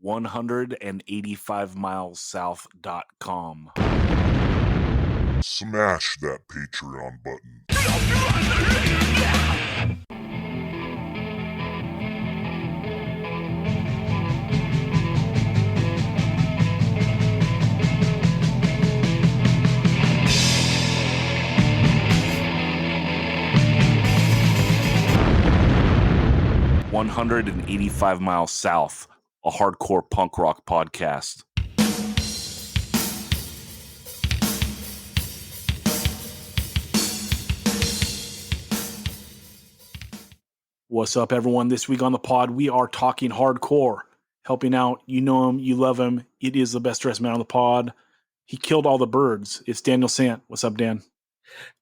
185milessouth.com. Smash that Patreon button. 185 Miles South, a hardcore punk rock podcast. What's up, everyone? This week on the pod, we are talking hardcore, helping out. You know him, you love him. It is the best dressed man on the pod. He killed all the birds. It's Daniel Sant. What's up, Dan?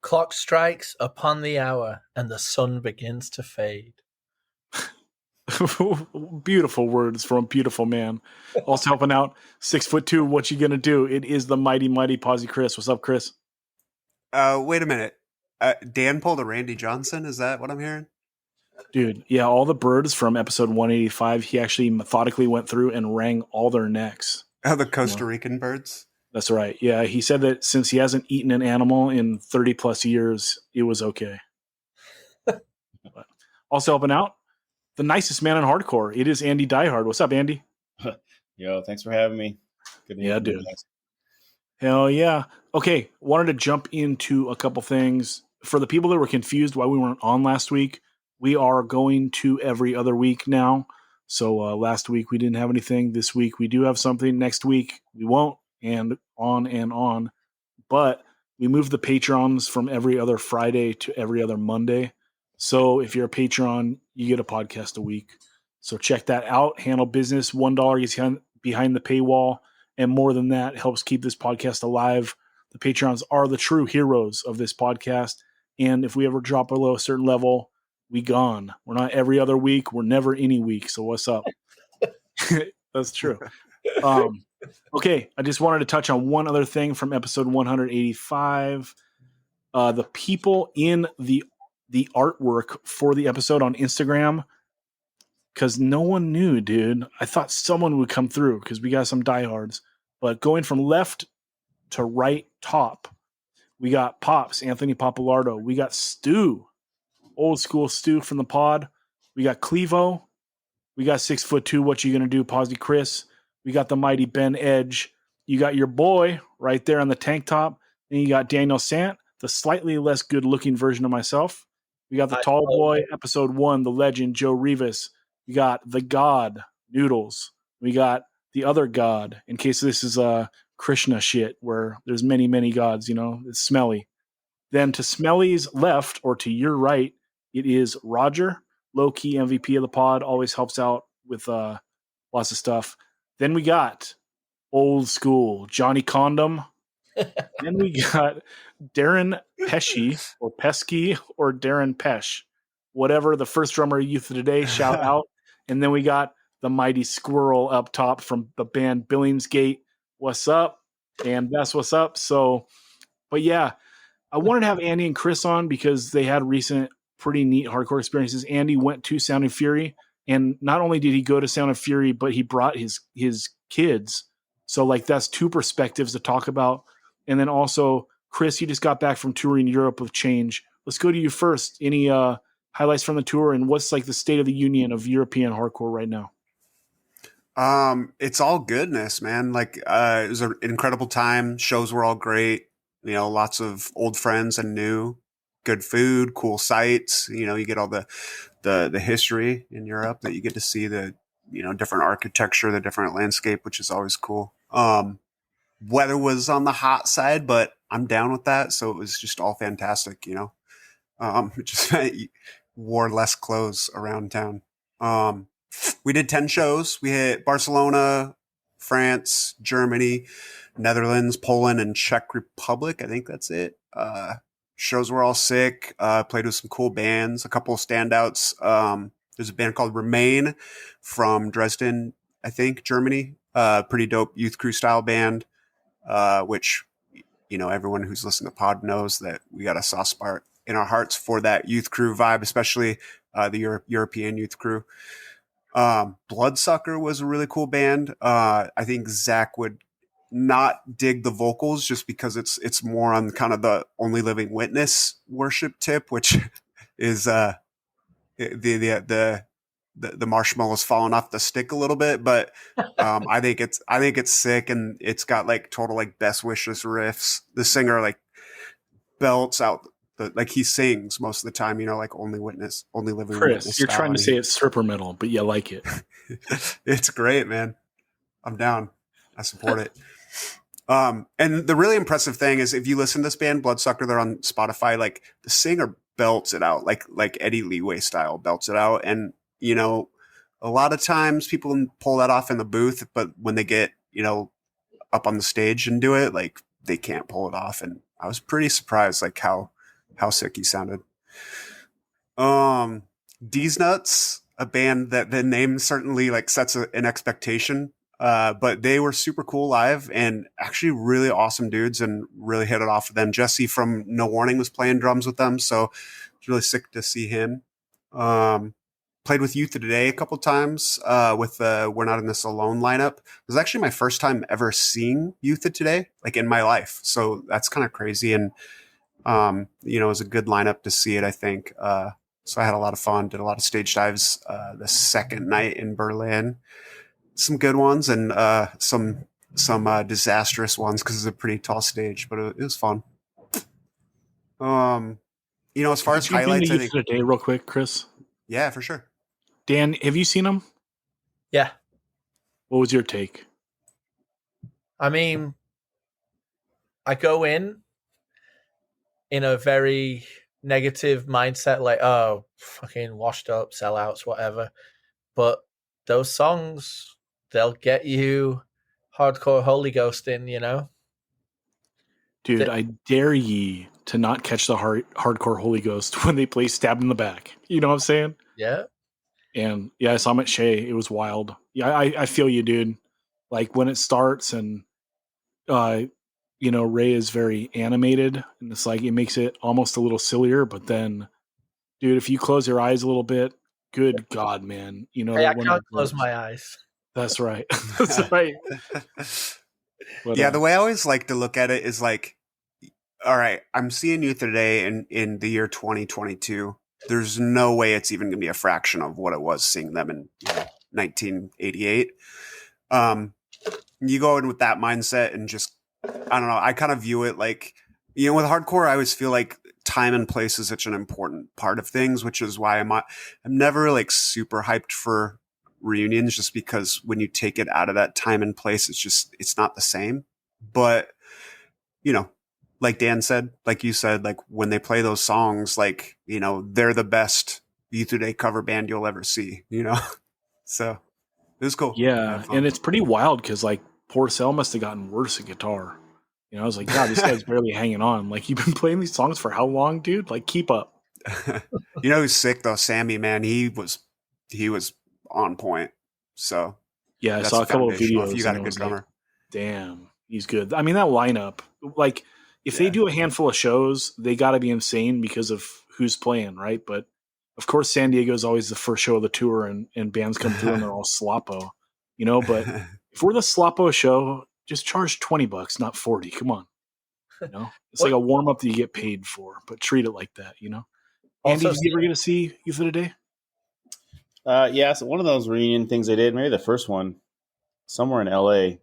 Clock strikes upon the hour, and the sun begins to fade. Beautiful words from a beautiful man. Also helping out, 6'2". What you gonna do? It is the mighty Posi Chris. What's up, Chris? Wait a minute. Dan pulled a Randy Johnson. Is that what I'm hearing? Dude, yeah, all the birds from episode 185, he actually methodically went through and rang all their necks. Oh, the Costa Rican birds? That's right. Yeah, he said that since he hasn't eaten an animal in 30 plus years, it was okay. But also helping out, the nicest man in hardcore. It is Andy Diehard. What's up, Andy? Yo, thanks for having me. Good to hear dude. you guys. Hell yeah. Okay, wanted to jump into a couple things. For the people that were confused why we weren't on last week, we are going to every other week now. So last week we didn't have anything. This week we do have something. Next week we won't, and on and on. But we moved the Patrons from every other Friday to every other Monday. So if you're a Patreon, you get a podcast a week. So check that out. Handle business. $1 gets you behind the paywall. And more than that, helps keep this podcast alive. The Patrons are the true heroes of this podcast. And if we ever drop below a certain level, we gone. We're not every other week. We're never any week. So what's up? That's true. Okay, I just wanted to touch on one other thing from episode 185. The people in the artwork for the episode on Instagram, because no one knew, dude. I thought someone would come through because we got some diehards. But going from left to right top, we got Pops, Anthony Papalardo. We got Stu, old school Stu from the pod. We got Clevo. We got 6'2". What you gonna do, Posi Chris? We got the mighty Ben Edge. You got your boy right there on the tank top. Then you got Daniel Sant, the slightly less good-looking version of myself. We got the tall boy, episode 1, the legend, Joe Rivas. We got the God, Noodles. We got the other God, in case this is Krishna shit, where there's many, many gods, you know, it's Smelly. Then to Smelly's left, or to your right, it is Roger, low-key MVP of the pod, always helps out with lots of stuff. Then we got old school Johnny Condom. Then we got Darren Pesci, or Pesky, or Darren Pesh, whatever, the first drummer of Youth of Today, shout out. And then we got the mighty Squirrel up top from the band Billingsgate. What's up? And that's what's up. So, but yeah, I wanted to have Andy and Chris on because they had recent pretty neat hardcore experiences. Andy went to Sound and Fury, and not only did he go to Sound and Fury, but he brought his kids. So like that's two perspectives to talk about. And then also, Chris, you just got back from touring Europe with Change. Let's go to you first. Any highlights from the tour, and what's like the state of the union of European hardcore right now? It's all goodness, man. Like, it was an incredible time. Shows were all great. You know, lots of old friends and new. Good food, cool sights. You know, you get all the history in Europe that you get to see, the, you know, different architecture, the different landscape, which is always cool. Weather was on the hot side, but I'm down with that. So it was just all fantastic, you know. It just meant you wore less clothes around town. We did 10 shows. We hit Barcelona, France, Germany, Netherlands, Poland, and Czech Republic. I think that's it. Shows were all sick. Played with some cool bands. A couple of standouts. There's a band called Remain from Dresden, I think, Germany. Pretty dope youth crew style band, which, you know, everyone who's listened to pod knows that we got a soft spot in our hearts for that youth crew vibe, especially the European youth crew. Bloodsucker was a really cool band. I think Zach would not dig the vocals just because it's more on kind of the Only Living Witness worship tip, which is the marshmallows falling off the stick a little bit, but I think it's sick, and it's got like total like Best Wishes riffs. The singer like belts out like he sings most of the time, like Only Living Chris, Witness. you're style, trying to say it's stripper metal, but you like it. It's great, man. I'm down. I support it. And the really impressive thing is if you listen to this band, Bloodsucker, they're on Spotify, like the singer belts it out, like Eddie Leeway style belts it out. And, a lot of times people pull that off in the booth, but when they get, up on the stage and do it, like they can't pull it off. And I was pretty surprised, like how sick he sounded. D's Nuts, a band that the name certainly like sets an expectation. But they were super cool live and actually really awesome dudes and really hit it off with them. Jesse from No Warning was playing drums with them. So it's really sick to see him. Played with Youth of Today a couple times, with the We're Not in This Alone lineup. It was actually my first time ever seeing Youth of Today, like in my life. So that's kind of crazy. And, it was a good lineup to see it, I think. So I had a lot of fun, did a lot of stage dives, the second night in Berlin. Some good ones and some disastrous ones because it's a pretty tall stage, but it was fun. As far as highlights, I think today, real quick, Chris. Yeah, for sure. Dan, have you seen them? Yeah. What was your take? I mean, I go in a very negative mindset, like, oh, fucking washed up, sellouts, whatever. But those songs, they'll get you hardcore Holy Ghost in, Dude, I dare ye to not catch the hardcore Holy Ghost when they play Stabbed in the Back. You know what I'm saying? Yeah. And yeah, I saw him at Shea. It was wild. Yeah, I feel you, dude. Like when it starts and, Ray is very animated and it's like, it makes it almost a little sillier. But then, dude, if you close your eyes a little bit, good God, man. Hey, I can't close my eyes. That's right. That's right. But, yeah, the way I always like to look at it is like, all right, I'm seeing you today in the year 2022. There's no way it's even going to be a fraction of what it was seeing them in 1988. You go in with that mindset and just, I don't know, I kind of view it like, with hardcore, I always feel like time and place is such an important part of things, which is why I'm never like super hyped for reunions, just because when you take it out of that time and place, it's not the same. But, like Dan said, like you said, like when they play those songs, like, they're the best Youth Today cover band you'll ever see, So it was cool. Yeah. And it's pretty wild because like Porcel must have gotten worse at guitar. I was like, God, this guy's barely hanging on. Like, you've been playing these songs for how long, dude? Like, keep up. Who's sick though? Sammy, man, he was on point. So yeah, I saw a couple of videos. If you got a good drummer. Like, damn, he's good. I mean, that lineup, like, if they do a handful of shows, they got to be insane because of who's playing, right? But of course, San Diego is always the first show of the tour, and bands come through and they're all sloppo, But if we're the sloppo show, just charge $20, not 40. Come on, it's like a warm up that you get paid for, but treat it like that, Andy, did you ever get to see Youth of Today? Yeah, so one of those reunion things they did, maybe the first one, somewhere in LA.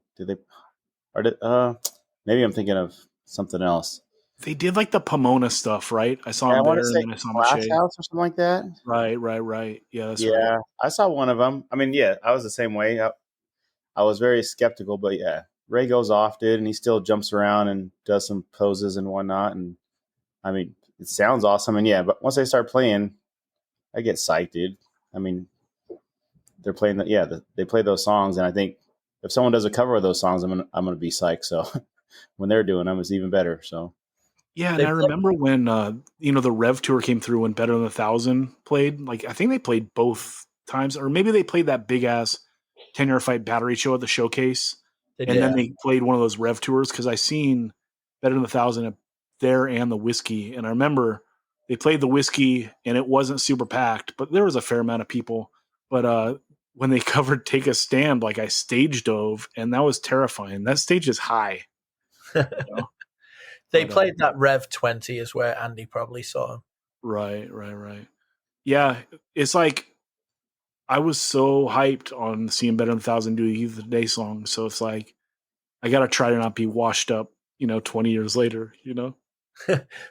Maybe I'm thinking of something else. They did like the Pomona stuff, right? I saw him there, and then I saw him at Shea. House or something like that. Right. Yeah, that's right. I saw one of them. I mean, yeah, I was the same way. I was very skeptical, but yeah, Ray goes off, dude, and he still jumps around and does some poses and whatnot. And I mean, it sounds awesome. And yeah, but once they start playing, I get psyched, dude. I mean, they're playing they play those songs, and I think if someone does a cover of those songs, I'm gonna be psyched. So when they're doing them, it's even better. So yeah, and I remember when the Rev tour came through when Better Than 1,000 played. Like, I think they played both times, or maybe they played that big ass 10-year fight battery show at the Showcase, then they played one of those Rev tours because I seen Better Than 1,000 there and the Whiskey, and I remember they played the Whiskey and it wasn't super packed, but there was a fair amount of people. But when they covered Take a Stand, like I stage dove, and that was terrifying. That stage is high. You know? They played that Rev 20 is where Andy probably saw him. Right. Yeah, it's like I was so hyped on seeing Better Than 1,000 do Heat of the Day song, so it's like I got to try to not be washed up, 20 years later,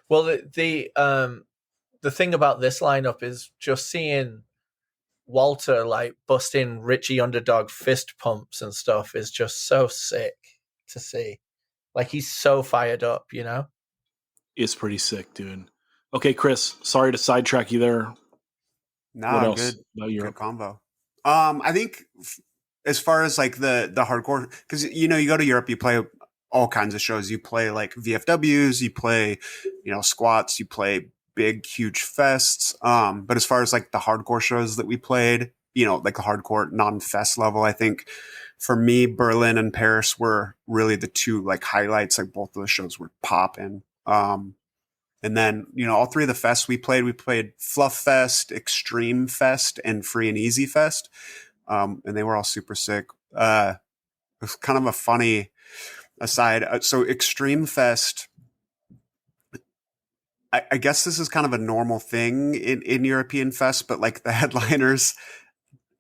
Well, the thing about this lineup is just seeing Walter like busting Richie Underdog fist pumps and stuff is just so sick to see. Like he's so fired up, It's pretty sick, dude. Okay, Chris, sorry to sidetrack you there. No, What else good. about Europe? Good combo. I think as far as like the hardcore, because you go to Europe, you play all kinds of shows. You play like VFWs, you play, squats, you play big, huge fests. But as far as like the hardcore shows that we played, like the hardcore non-fest level, I think for me, Berlin and Paris were really the two like highlights. Like both of the shows were popping. And then, all three of the fests we played Fluff Fest, Extreme Fest, and Free and Easy Fest. And they were all super sick. It was kind of a funny aside. So Extreme Fest, I guess this is kind of a normal thing in European Fest, but like the headliners,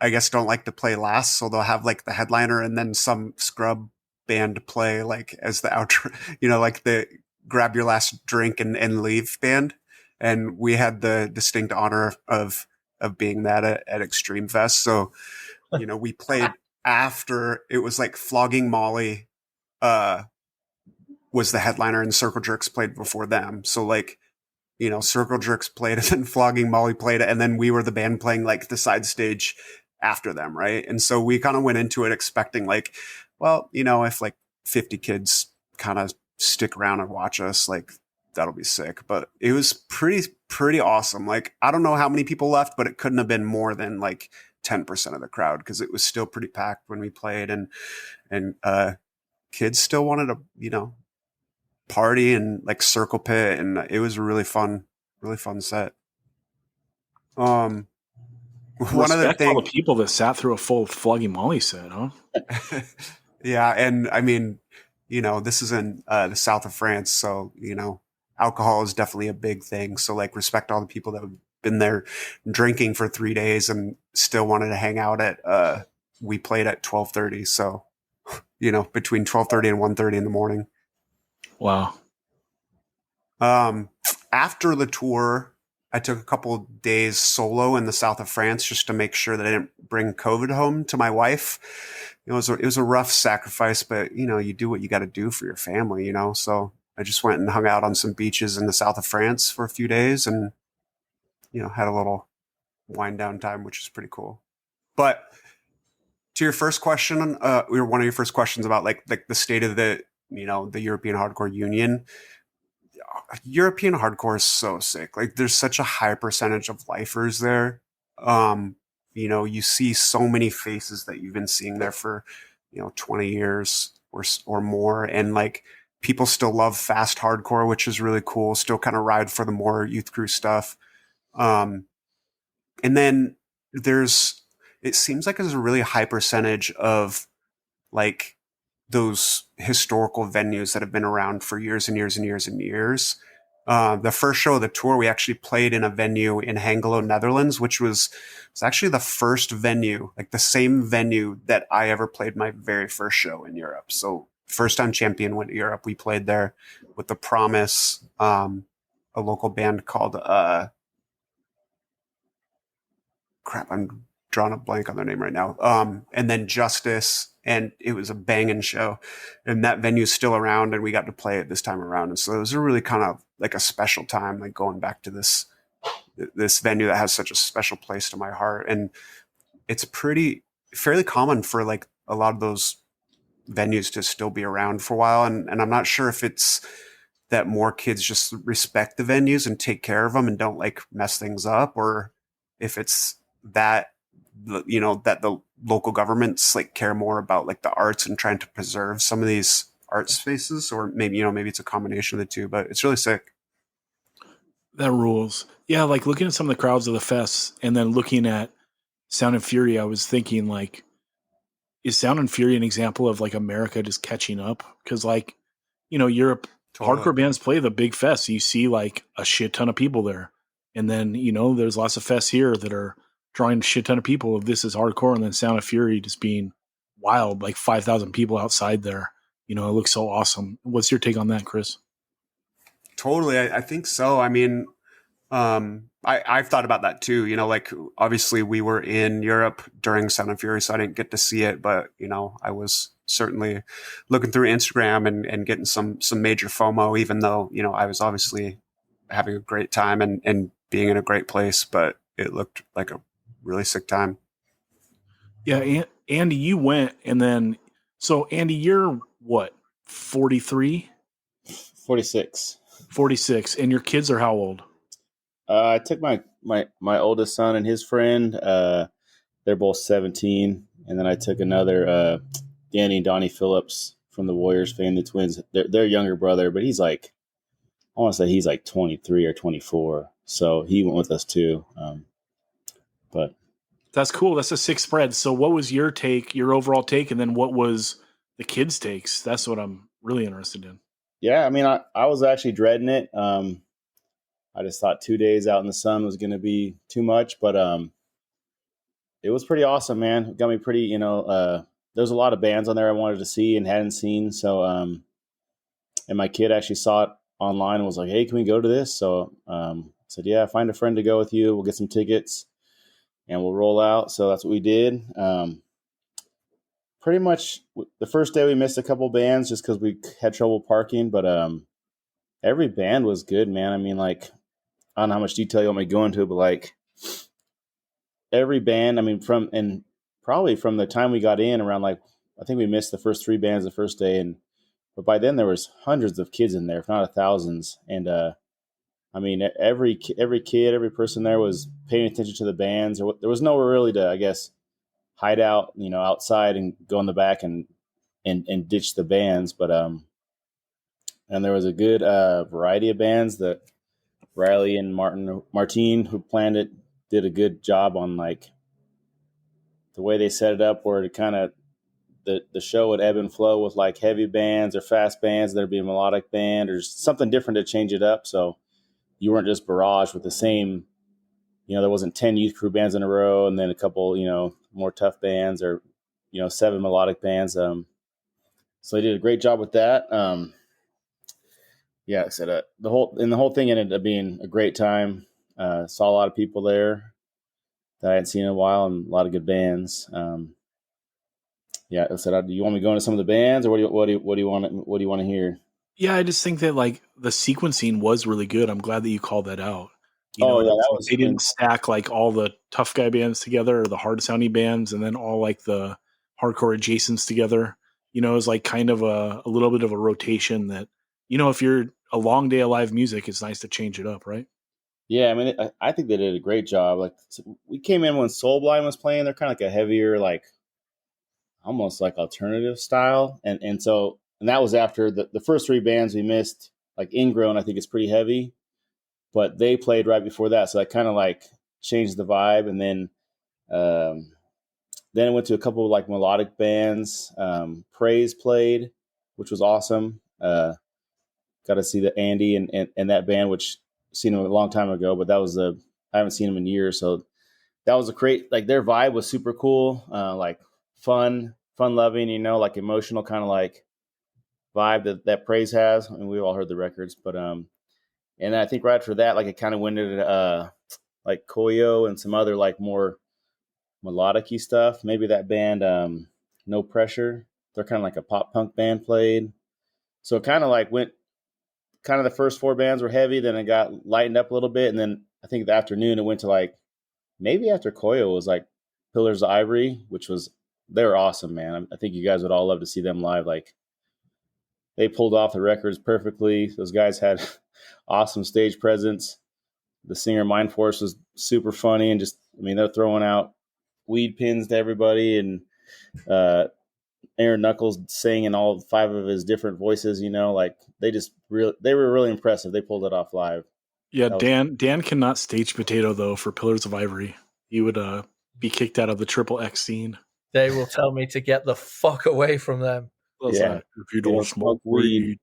I guess don't like to play last. So they'll have like the headliner and then some scrub band play like as the outro, like the grab your last drink and leave band. And we had the distinct honor of being that at Extreme Fest. So, we played after it was like Flogging Molly, was the headliner and Circle Jerks played before them. So like, Circle Jerks played and then Flogging Molly played it. And then we were the band playing like the side stage after them. Right. And so we kind of went into it expecting like, well, if like 50 kids kind of stick around and watch us, like that'll be sick. But it was pretty awesome. Like, I don't know how many people left, but it couldn't have been more than like 10% of the crowd because it was still pretty packed when we played and kids still wanted to, party and like circle pit. And it was a really fun set. One other thing, all the people that sat through a full Flogging Molly set, huh? Yeah. And I mean, this is in the south of France. So, alcohol is definitely a big thing. So like respect all the people that have been there drinking for 3 days and still wanted to hang out we played at 12:30. So, between 12:30 and 1:30 in the morning. Wow. After the tour, I took a couple days solo in the south of France just to make sure that I didn't bring COVID home to my wife. It was a rough sacrifice, but you do what you got to do for your family, So I just went and hung out on some beaches in the south of France for a few days and, had a little wind down time, which is pretty cool. But to your first question, one of your first questions about like the state of the European Hardcore Union. European hardcore is so sick. Like there's such a high percentage of lifers there. You see so many faces that you've been seeing there for, 20 years or more. And like people still love fast hardcore, which is really cool. Still kind of ride for the more youth crew stuff. And then it seems like there's a really high percentage of like those historical venues that have been around for years and years and years and years. The first show of the tour, we actually played in a venue in Hengelo, Netherlands, which was actually the first venue, like the same venue that I ever played my very first show in Europe. So first time Champion went to Europe. We played there with The Promise, a local band called, I'm drawing a blank on their name right now. And then Justice, and it was a banging show, and that venue's still around and we got to play it this time around. And so it was a really kind of like a special time, like going back to this venue that has such a special place to my heart. And it's fairly common for like a lot of those venues to still be around for a while. And I'm not sure if it's that more kids just respect the venues and take care of them and don't like mess things up, or if it's that, that the local governments like care more about like the arts and trying to preserve some of these art spaces, or maybe it's a combination of the two, but it's really sick. That rules. Yeah. Like looking at some of the crowds of the fests and then looking at Sound and Fury, I was thinking like, is Sound and Fury an example of like America just catching up? Because like, Europe hardcore bands play the big fests. You see like a shit ton of people there, and then there's lots of fests here that are drawing a shit ton of people. If this is hardcore, and then Sound of Fury just being wild, like 5,000 people outside there. It looks so awesome. What's your take on that, Chris? Totally. I think so. I mean, I've thought about that too. Like obviously we were in Europe during Sound and Fury, so I didn't get to see it, but I was certainly looking through Instagram and getting some major FOMO, even though, I was obviously having a great time and being in a great place, but it looked like a really sick time. Yeah. Andy, you went, and then, so Andy, you're what, 43? 46. 46. And your kids are how old? I took my oldest son and his friend. They're both 17. And then I took another, Danny and Donnie Phillips from the Warriors fame, the twins. Their younger brother, but he's like, I want to say he's like 23 or 24. So he went with us too. But that's cool. That's a sick spread. So what was your overall take? And then what was the kids' takes? That's what I'm really interested in. Yeah. I mean, I was actually dreading it. I just thought 2 days out in the sun was going to be too much, but it was pretty awesome, man. It got me pretty, there's a lot of bands on there I wanted to see and hadn't seen. So, and my kid actually saw it online and was like, "Hey, can we go to this?" So I said, "Yeah, find a friend to go with you. We'll get some tickets and we'll roll out." So that's what we did. Pretty much the first day we missed a couple bands just because we had trouble parking, but every band was good, man. I mean, like, I don't know how much detail you want me to go into, but like every band, I mean, probably from the time we got in around, like, I think we missed the first 3 bands the first day. But by then there was hundreds of kids in there, if not thousands. And, I mean, every kid, every person there was paying attention to the bands. There was nowhere really to, I guess, hide out, outside and go in the back and ditch the bands. But, and there was a good variety of bands that Riley and Martine, who planned it, did a good job on like the way they set it up, where it kind of the show would ebb and flow with like heavy bands or fast bands. There'd be a melodic band or something different to change it up. So you weren't just barraged with the same, there wasn't 10 Youth Crew bands in a row and then a couple, more tough bands or, 7 melodic bands. So they did a great job with that. Yeah, like I said, the whole thing ended up being a great time. Saw a lot of people there that I hadn't seen in a while, and a lot of good bands. Yeah, I said, "Do you want me to go into some of the bands, or what do you want to hear?" Yeah, I just think that like the sequencing was really good. I'm glad that you called that out. They didn't stack like all the tough guy bands together or the hard sounding bands, and then all like the hardcore adjacents together. It was like kind of a little bit of a rotation that, if you're a long day of live music, it's nice to change it up, right? Yeah, I mean, I think they did a great job. Like, we came in when Soul Blind was playing. They're kind of like a heavier, like almost like alternative style, and that was after the first 3 bands we missed. Like Ingrown, I think it's pretty heavy, but they played right before that, so that kind of like changed the vibe. And then it went to a couple of like melodic bands. Praise played, which was awesome. Got to see the Andy and that band, which seen them a long time ago, but I haven't seen them in years. So that was a great, like their vibe was super cool. Like fun loving, like emotional kind of like vibe that Praise has. I mean, we've all heard the records, but, and I think right after that, like it kind of went into, like Koyo and some other like more melodic-y stuff. Maybe that band, No Pressure, they're kind of like a pop punk band played. So it kind of like went, kind of the first 4 bands were heavy, then it got lightened up a little bit, and then I think the afternoon it went to like, maybe after Koyo was like Pillars of Ivory, they were awesome, man. I think you guys would all love to see them live. Like, they pulled off the records perfectly. Those guys had awesome stage presence. The singer Mind Force was super funny, and they're throwing out weed pins to everybody, and Aaron Knuckles sang in all 5 of his different voices, like they were really impressive. They pulled it off live. Yeah, Dan cannot stage potato though for Pillars of Ivory. He would be kicked out of the triple X scene. They will tell me to get the fuck away from them. If you don't smoke weed.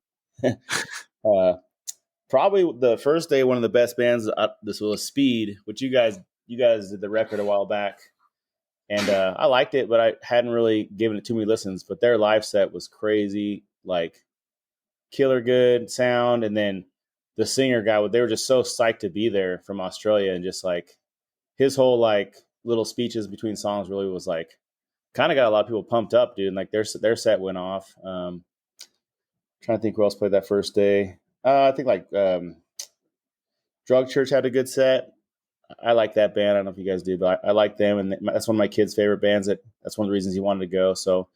Probably the first day, one of the best bands. This was Speed, which you guys did the record a while back, and I liked it, but I hadn't really given it too many listens. But their live set was crazy, like killer good sound, and then the singer guy, they were just so psyched to be there from Australia, and just like his whole like little speeches between songs really was like kind of got a lot of people pumped up, dude. And like their set went off. Trying to think who else played that first day. I think like Drug Church had a good set. I like that band. I don't know if you guys do, but I like them, and that's one of my kids' favorite bands. That's one of the reasons he wanted to go. So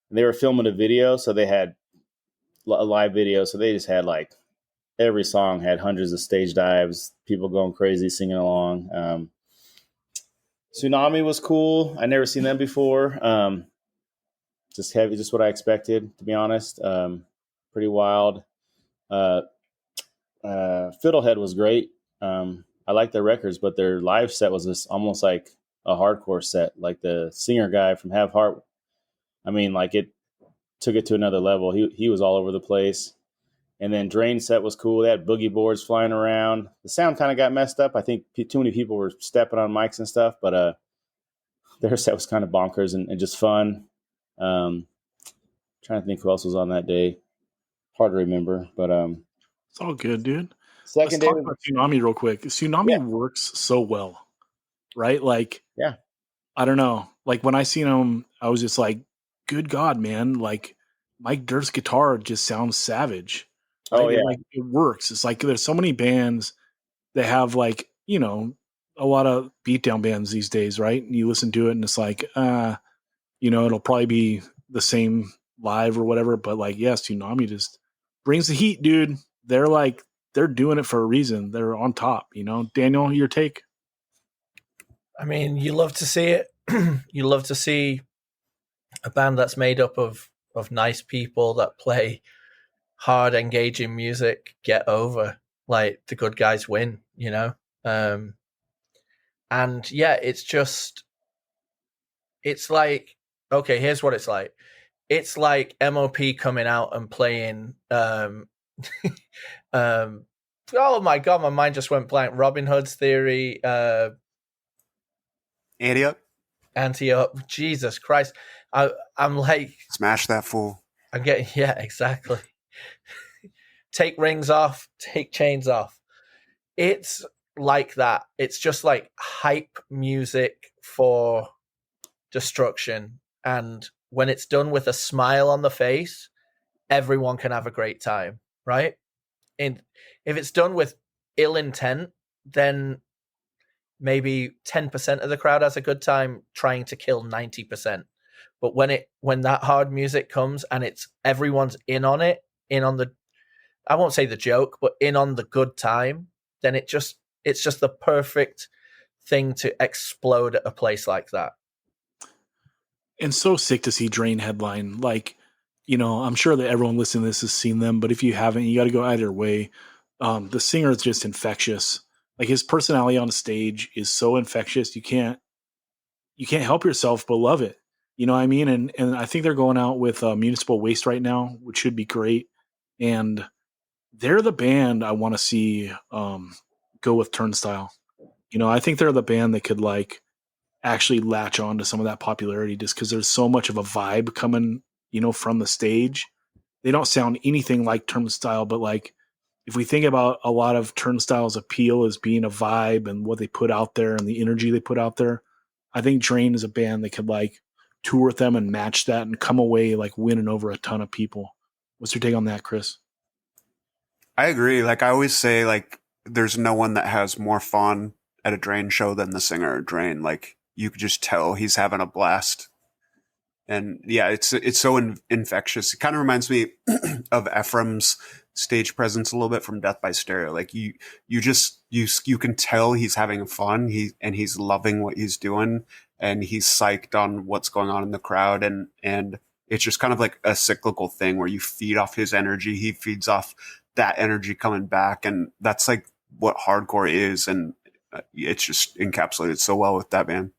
they were filming a video, so they had a live video. So they just had like every song had hundreds of stage dives, people going crazy, singing along. Tsunami was cool. I never seen them before. Just heavy, just what I expected, to be honest. Pretty wild. Fiddlehead was great. I like their records, but their live set was just almost like a hardcore set. Like the singer guy from Have Heart, I mean, like it took it to another level. He was all over the place. And then Drain set was cool. They had boogie boards flying around. The sound kind of got messed up. I think too many people were stepping on mics and stuff, but their set was kind of bonkers and just fun. Trying to think who else was on that day. Hard to remember, but it's all good, dude. Let's talk about Tsunami real quick. Tsunami works so well, right? Like, I don't know. Like when I seen him, I was just like, good God, man. Like Mike Dirk's guitar just sounds savage. Right? Oh yeah. It works. It's like there's so many bands that have like, you know, a lot of beatdown bands these days, right? And you listen to it and it's like, you know, it'll probably be the same live or whatever. But like, Tsunami just brings the heat, dude. They're doing it for a reason. They're on top, you know. Daniel, your take? I mean, you love to see it. You love to see a band that's made up of nice people that play hard, engaging music get over. Like the good guys win, you know. And yeah, it's like, okay, here's what it's like. It's like MOP coming out and playing oh my God, my mind just went blank. Robin Hood's Theory, Anti-Up. Jesus Christ. I'm like, smash that fool. I'm getting, yeah, exactly. Take rings off, take chains off. It's like that. It's just like hype music for destruction. And when it's done with a smile on the face, everyone can have a great time, right? And if it's done with ill intent, then maybe 10% of the crowd has a good time trying to kill 90%. But when that hard music comes and it's everyone's in on it, in on the, I won't say the joke, but in on the good time, then it's just the perfect thing to explode at a place like that. And so sick to see Drain headline. Like, you know, I'm sure that everyone listening to this has seen them, but if you haven't, you got to go either way. The singer is just infectious. Like his personality on stage is so infectious. You can't help yourself but love it. You know what I mean? And I think they're going out with Municipal Waste right now, which should be great. And they're the band I want to see go with Turnstile. You know, I think they're the band that could like actually latch on to some of that popularity just because there's so much of a vibe coming, you know, from the stage. They don't sound anything like Turnstile, but like if we think about a lot of Turnstile's appeal as being a vibe and what they put out there and the energy they put out there, I think Drain is a band that could like tour with them and match that and come away like winning over a ton of people. What's your take on that, Chris? I agree. Like I always say, like there's no one that has more fun at a Drain show than the singer of Drain. Like you could just tell he's having a blast. And yeah, it's so infectious. It kind of reminds me of Ephraim's stage presence a little bit from Death by Stereo. Like you can tell he's having fun. He's loving what he's doing, and he's psyched on what's going on in the crowd. And it's just kind of like a cyclical thing where you feed off his energy. He feeds off that energy coming back, and that's like what hardcore is. And it's just encapsulated so well with that band.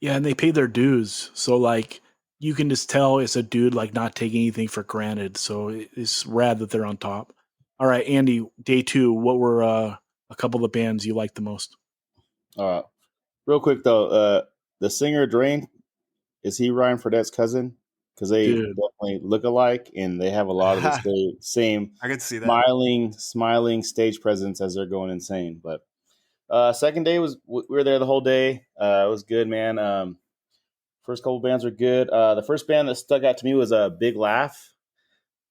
Yeah, and they pay their dues. So like you can just tell it's a dude like not taking anything for granted. So it's rad that they're on top. All right, Andy, day 2, what were a couple of the bands you liked the most? Real quick though, the singer Drain, is he Ryan Fredette's cousin? Because they Dude. definitely look alike, and they have a lot of the same I could see that. smiling stage presence as they're going insane. But second day we were there the whole day. It was good, man. First couple bands were good. The first band that stuck out to me was a Big Laugh.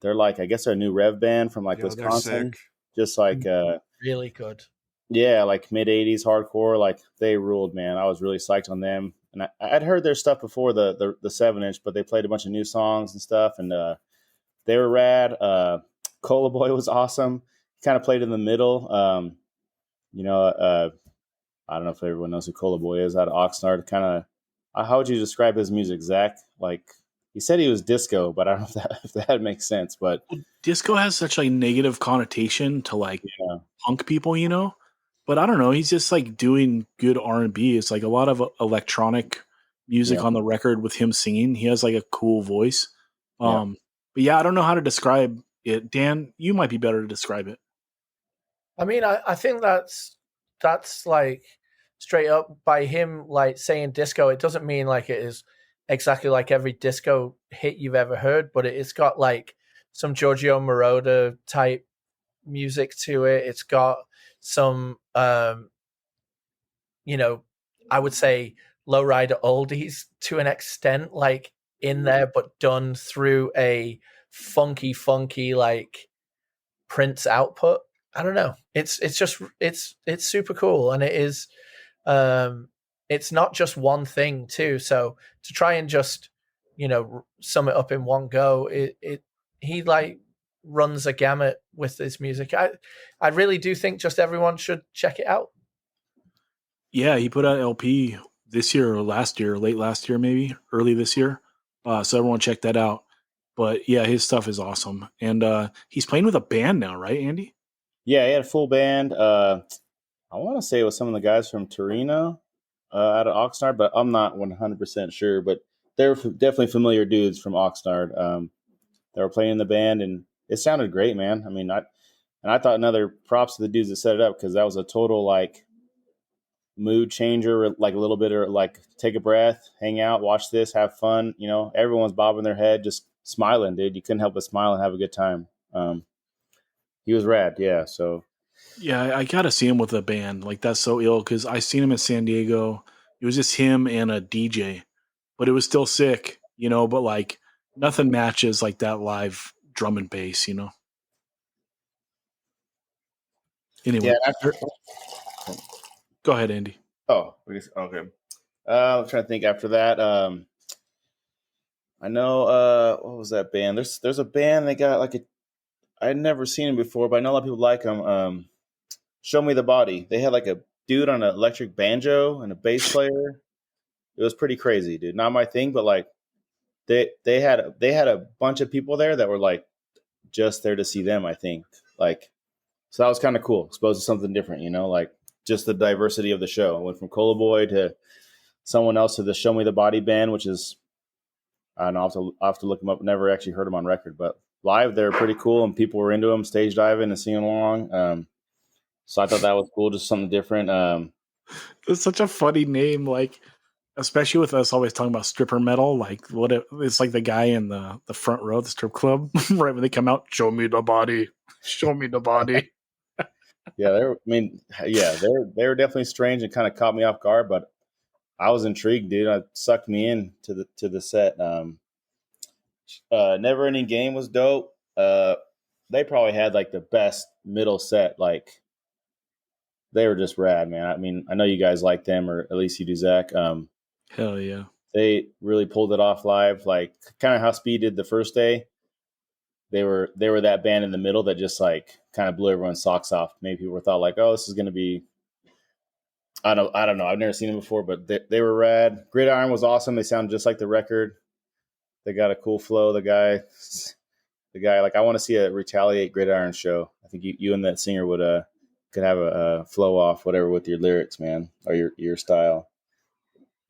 They're like, I guess they're a new rev band from like Yo, they're Wisconsin. sick. Just like Really good. yeah, like mid '80s hardcore. Like they ruled, man. I was really psyched on them, and I'd heard their stuff before the 7-inch, but they played a bunch of new songs and stuff, and they were rad. Cola Boy was awesome. He kind of played in the middle. You know, I don't know if everyone knows who Cola Boy is out of Oxnard. Kind of, how would you describe his music, Zach? Like he said he was disco, but I don't know if that makes sense. But Disco has such a negative connotation to like yeah, punk people, you know. But I don't know. He's just like doing good R&B. It's like a lot of electronic music Yeah. on the record with him singing. He has like a cool voice. Yeah. But yeah, I don't know how to describe it. Dan, you might be better to describe it. I mean, I think that's like straight up by him like saying disco. It doesn't mean like it is exactly like every disco hit you've ever heard, but it's got like some Giorgio Moroder type music to it. It's got some you know, I would say lowrider oldies to an extent, like in there, but done through a funky like Prince output. I don't know. It's just it's super cool, and it is. It's not just one thing too. So to try and just sum it up in one go, he like runs a gamut with this music. I really do think just everyone should check it out. Yeah, he put out LP this year or last year, late last year, maybe early this year. So everyone check that out. But yeah, his stuff is awesome. And he's playing with a band now, right, Andy? Yeah, he had a full band. I want to say it was some of the guys from Torino out of Oxnard, but I'm not 100% sure. But they're definitely familiar dudes from Oxnard. They were playing in the band, and it sounded great, man. I mean, I thought another props to the dudes that set it up, because that was a total like mood changer, like a little bit of like take a breath, hang out, watch this, have fun. You know, everyone's bobbing their head, just smiling, dude. You couldn't help but smile and have a good time. He was rad, yeah. So Yeah, I gotta see him with a band. Like that's so ill because I seen him in San Diego. It was just him and a DJ, but it was still sick, you know. But like nothing matches like that live drum and bass, you know. Anyway, yeah. Go ahead, Andy. Oh, okay. I'm trying to think after that. I know what was that band? There's a band they got like I'd never seen them before, but I know a lot of people like them. Show Me the Body. They had like a dude on an electric banjo and a bass player. It was pretty crazy, dude. Not my thing, but like they had a bunch of people there that were like just there to see them, I think. Like so that was kind of cool. Exposed to something different, you know, like just the diversity of the show. I went from Cola Boy to someone else to the Show Me the Body band, which is I don't know, I'll have to look them up. Never actually heard them on record, but live they're pretty cool, and people were into them, stage diving and singing along. So I thought that was cool, just something different. It's such a funny name, like especially with us always talking about stripper metal. Like it's like the guy in the front row of the strip club, right when they come out. Show me the body. Show me the body. Yeah, they were definitely strange and kind of caught me off guard, but I was intrigued, dude. It sucked me in to the set. Never Ending Game was dope. They probably had like the best middle set. Like they were just rad, man. I mean, I know you guys like them, or at least you do, Zach. Hell yeah. They really pulled it off live, like kind of how Speed did the first day. They were that band in the middle that just like kind of blew everyone's socks off. Maybe people thought like, oh, this is going to be. I don't know. I've never seen them before, but they were rad. Gridiron was awesome. They sound just like the record. They got a cool flow. The guy, like I want to see a Retaliate Gridiron show. I think you and that singer would could have a flow off whatever with your lyrics, man, or your style.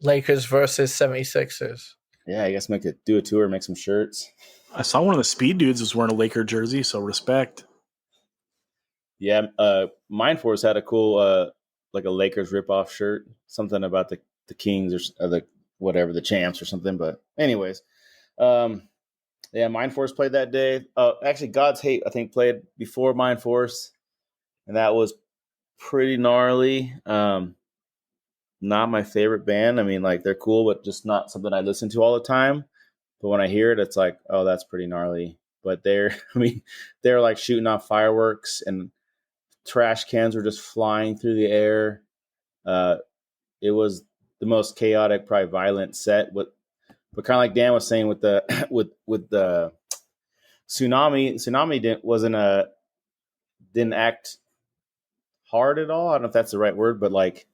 Lakers versus 76ers. Yeah, I guess do a tour, make some shirts. I saw one of the speed dudes was wearing a Laker jersey, so respect. Yeah, Mindforce had a cool like a Lakers ripoff shirt, something about the Kings or the whatever, the champs or something. But anyways, yeah, Mindforce played that day. Actually, God's Hate I think played before Mindforce, and that was pretty gnarly. Not my favorite band. I mean, like they're cool, but just not something I listen to all the time. But when I hear it, it's like, oh, that's pretty gnarly. But they're like shooting off fireworks and trash cans were just flying through the air. It was the most chaotic, probably violent set. But kind of like Dan was saying with the with the tsunami didn't act hard at all. I don't know if that's the right word, but like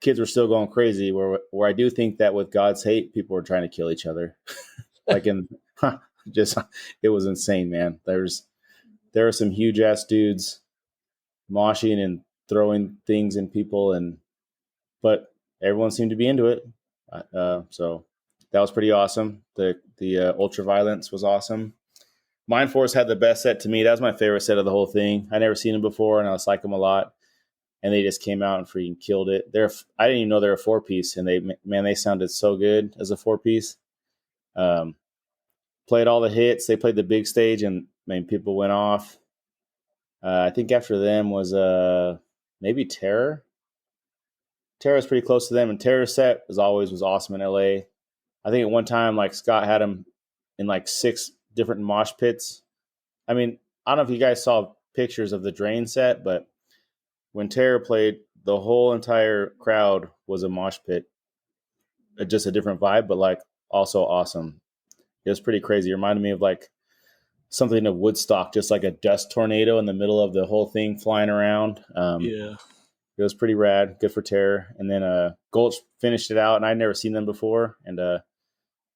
kids were still going crazy. Where I do think that with God's Hate, people were trying to kill each other. Like just it was insane, man. There were some huge ass dudes moshing and throwing things in people, but everyone seemed to be into it. So that was pretty awesome. The ultra violence was awesome. Mindforce had the best set to me. That was my favorite set of the whole thing. I never seen them before, and I just like them a lot. And they just came out and freaking killed it. I didn't even know they were a 4-piece, and they sounded so good as a 4-piece. Played all the hits. They played the big stage, and people went off. I think after them was maybe Terror. Terror was pretty close to them, and Terror's set was awesome in LA. I think at one time, like Scott had him in like 6 different mosh pits. I mean, I don't know if you guys saw pictures of the Drain set, but when Terror played, the whole entire crowd was a mosh pit. Just a different vibe, but like also awesome. It was pretty crazy. It reminded me of like something of Woodstock, just like a dust tornado in the middle of the whole thing flying around. Yeah. It was pretty rad. Good for Terror. And then Gulch finished it out, and I'd never seen them before. And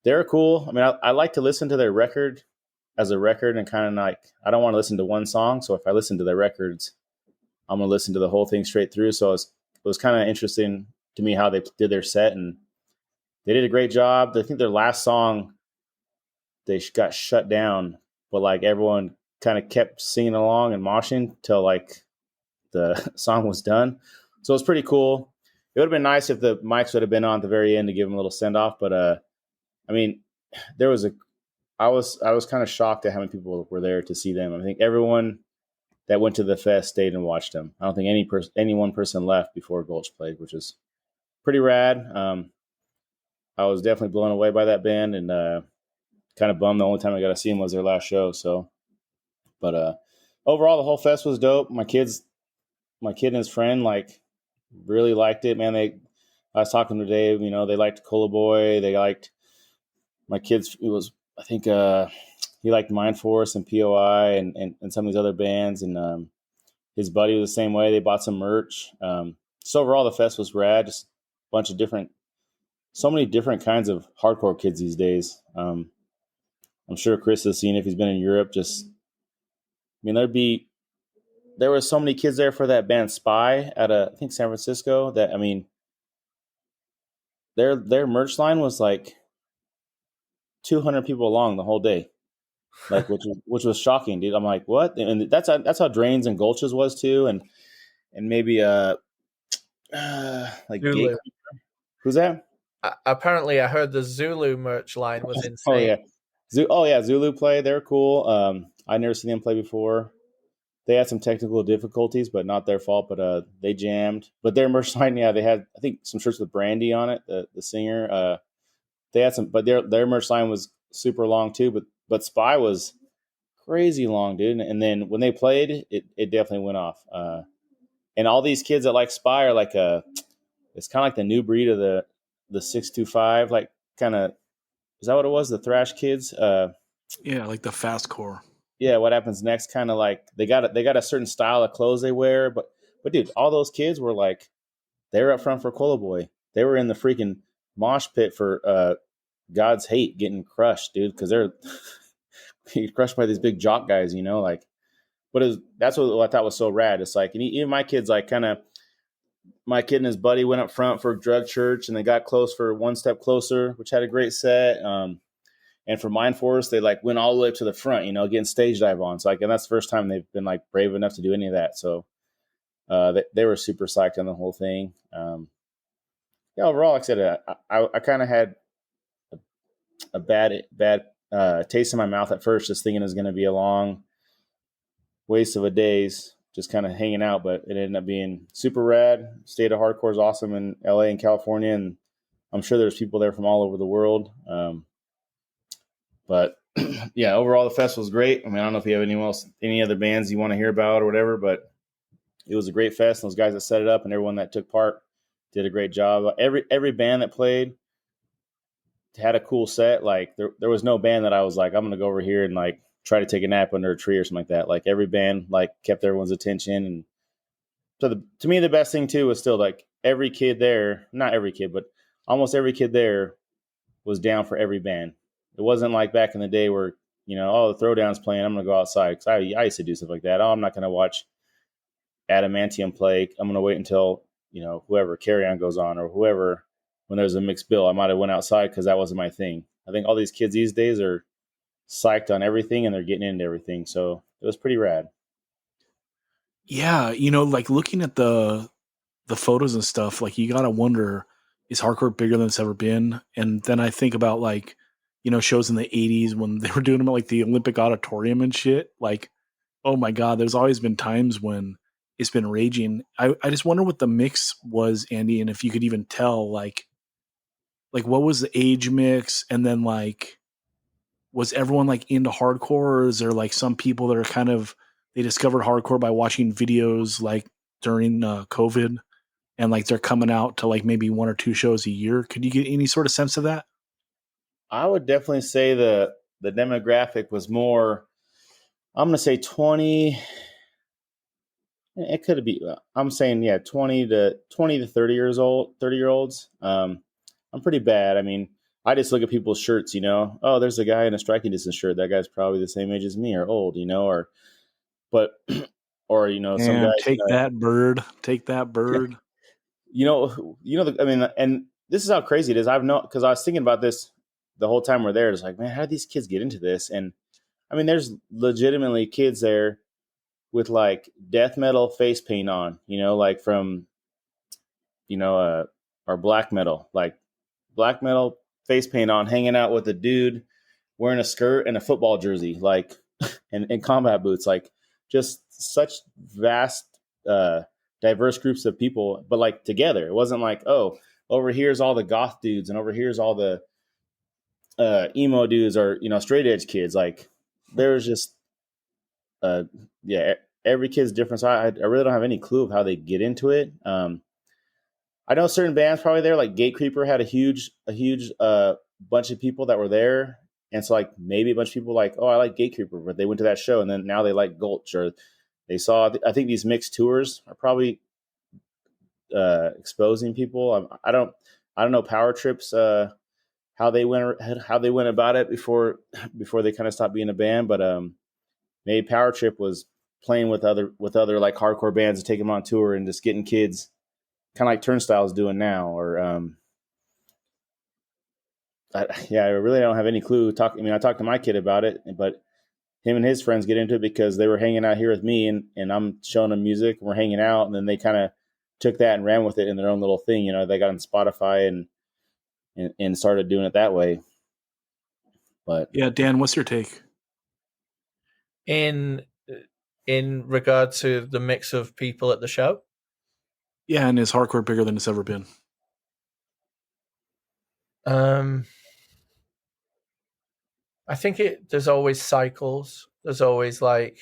they're cool. I mean, I like to listen to their record as a record, and kind of like, I don't want to listen to one song. So if I listen to their records, I'm going to listen to the whole thing straight through. So it was kind of interesting to me how they did their set, and they did a great job. I think their last song, they got shut down, but like everyone kind of kept singing along and moshing till like the song was done. So it was pretty cool. It would have been nice if the mics would have been on at the very end to give them a little send off. But I mean, I was kind of shocked at how many people were there to see them. I think everyone that went to the fest stayed and watched them. I don't think any one person left before Gulch played, which is pretty rad. I was definitely blown away by that band, and kind of bummed the only time I got to see them was their last show. So, but overall, the whole fest was dope. My kid and his friend like really liked it, man. I was talking to Dave, they liked Cola Boy. They liked my kids. I think he liked Mindforce and POI and some of these other bands, and his buddy was the same way. They bought some merch. So overall, the fest was rad. Just a bunch of so many different kinds of hardcore kids these days. I'm sure Chris has seen if he's been in Europe. There were so many kids there for that band Spy at I think San Francisco. That their merch line was like 200 people long the whole day, like which was shocking, dude. I'm like, what? And that's how Drains and Gulches was too, and maybe like Zulu. Who's that? Apparently, I heard the Zulu merch line was insane. Oh yeah, Zulu play. They're cool. I never seen them play before. They had some technical difficulties, but not their fault. But they jammed. But their merch line, yeah, they had I think some shirts with Brandy on it. The singer. They had some, but their merch line was super long too. But Spy was crazy long, dude. And then when they played, it definitely went off. And all these kids that like Spy are like it's kind of like the new breed of the 625, like kind of. Is that what it was? The thrash kids? Yeah, like the fastcore. Yeah, what happens next? Kind of like they got a certain style of clothes they wear, but dude, all those kids were like, they were up front for Cola Boy. They were in the freaking mosh pit for God's Hate, getting crushed, dude, because they're crushed by these big jock guys, like. But that's what I thought was so rad. It's like, and even my kids, like, kind of, my kid and his buddy went up front for Drug Church, and they got close for One Step Closer, which had a great set. And for Mind Force, they like went all the way up to the front, getting stage dive on. So and that's the first time they've been like brave enough to do any of that. So they were super psyched on the whole thing. Yeah, overall, like I said, I kind of had a bad taste in my mouth at first, just thinking it was going to be a long waste of a days, just kind of hanging out. But it ended up being super rad. State of Hardcore is awesome in LA and California, and I'm sure there's people there from all over the world. But yeah, overall the festival was great. I mean, I don't know if you have any other bands you want to hear about or whatever, but it was a great fest. Those guys that set it up and everyone that took part did a great job. Every band that played had a cool set. Like there was no band that I was like, I'm going to go over here and like try to take a nap under a tree or something like that. Like every band like kept everyone's attention. And so to me, the best thing too was still like every kid there, not every kid, but almost every kid there was down for every band. It wasn't like back in the day where, the Throwdown's playing, I'm going to go outside. Because I used to do stuff like that. Oh, I'm not going to watch Adamantium play. I'm going to wait until, whoever Carry On goes on or whoever, when there's a mixed bill, I might have went outside because that wasn't my thing. I think all these kids these days are psyched on everything and they're getting into everything. So it was pretty rad. Yeah. Like looking at the photos and stuff, like you got to wonder, is hardcore bigger than it's ever been? And then I think about like, shows in the 80s when they were doing them at like the Olympic Auditorium and shit. Like, oh my God, there's always been times when it's been raging. I just wonder what the mix was, Andy, and if you could even tell, like what was the age mix? And then like, was everyone like into hardcore, or is there like some people that are kind of, they discovered hardcore by watching videos like during COVID and like they're coming out to like maybe 1 or 2 shows a year? Could you get any sort of sense of that? I would definitely say the demographic was more, I'm going to say 20. It could be, I'm saying, 20 to 30 30-year-olds. I'm pretty bad. I mean, I just look at people's shirts, oh, there's a guy in a striking distance shirt. That guy's probably the same age as me or old, or some guy. Take that bird. Take that bird. And this is how crazy it is. Because I was thinking about this the whole time we're there. It's like, man, how did these kids get into this? And I mean, there's legitimately kids there with like death metal face paint on, like from, or black metal face paint on, hanging out with a dude wearing a skirt and a football jersey, like, and combat boots, like just such vast, diverse groups of people, but like together. It wasn't like, oh, over here's all the goth dudes and over here's all the emo dudes or straight edge kids. Like there was just every kid's different. So I really don't have any clue of how they get into it. I know certain bands probably there, like Gatecreeper had a huge bunch of people that were there, and so like maybe a bunch of people like, oh, I like Gatecreeper, but they went to that show and then now they like Gulch, or they saw. I think these mixed tours are probably exposing people. I don't know Power Trips how they went about it before they kind of stopped being a band, but maybe Power Trip was playing with other like hardcore bands to take them on tour and just getting kids, kind of like Turnstile's doing now. Or I really don't have any clue. I talked to my kid about it, but him and his friends get into it because they were hanging out here with me, and I'm showing them music and we're hanging out, and then they kind of took that and ran with it in their own little thing. They got on Spotify and started doing it that way. But yeah, Dan, what's your take? In regard to the mix of people at the show? Yeah, and is hardcore bigger than it's ever been? I think there's always cycles. There's always like,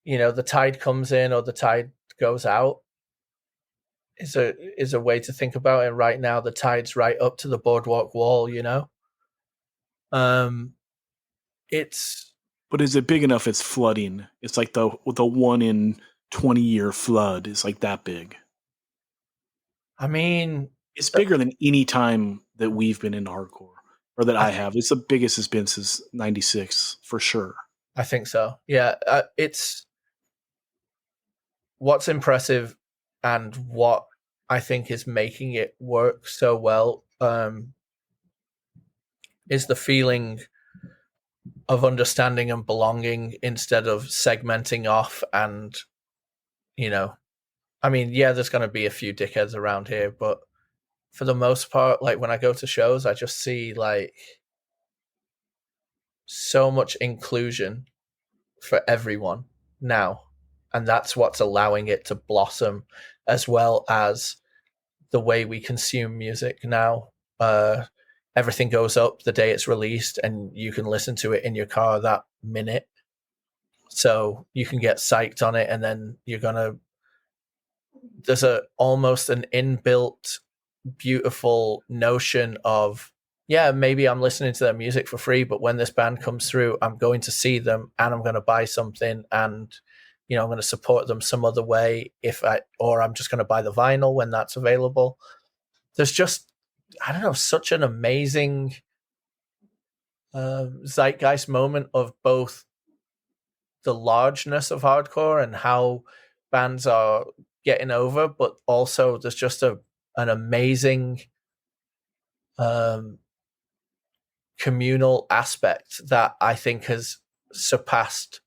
the tide comes in or the tide goes out is a way to think about it. Right now, the tide's right up to the boardwalk wall, But is it big enough it's flooding? It's like the 1 in 20 year flood is like that big. I mean, it's bigger than any time that we've been into hardcore, or that I have. It's the biggest it's been since '96 for sure. I think so. Yeah, it's what's impressive and what I think is making it work so well is the feeling of understanding and belonging instead of segmenting off. And, I mean, yeah, there's going to be a few dickheads around here, but for the most part, like when I go to shows, I just see like so much inclusion for everyone now. And that's what's allowing it to blossom, as well as the way we consume music now. Everything goes up the day it's released, and you can listen to it in your car that minute. So you can get psyched on it, and then there's almost an inbuilt beautiful notion of, yeah, maybe I'm listening to their music for free, but when this band comes through, I'm going to see them and I'm going to buy something, and I'm going to support them some other way or I'm just going to buy the vinyl when that's available. There's just, I don't know, such an amazing zeitgeist moment of both the largeness of hardcore and how bands are getting over, but also there's just an amazing communal aspect that I think has surpassed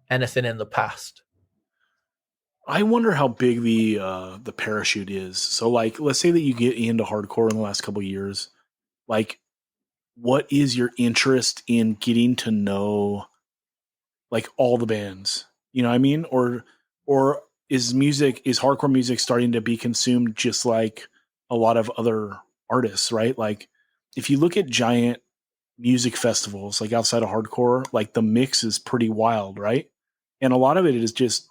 anything in the past. I wonder how big the parachute is. So, like, let's say that you get into hardcore in the last couple of years. Like, what is your interest in getting to know, like, all the bands? You know what I mean? Or is hardcore music starting to be consumed just like a lot of other artists, right? Like, if you look at giant music festivals, like outside of hardcore, like the mix is pretty wild, right? And a lot of it is just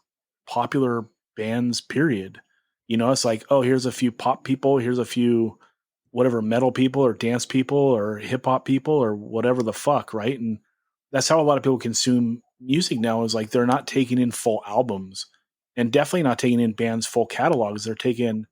popular bands, period. It's like, oh, here's a few pop people, here's a few whatever metal people or dance people or hip hop people or whatever the fuck, right? And that's how a lot of people consume music now, is like they're not taking in full albums, and definitely not taking in bands' full catalogs. They're taking,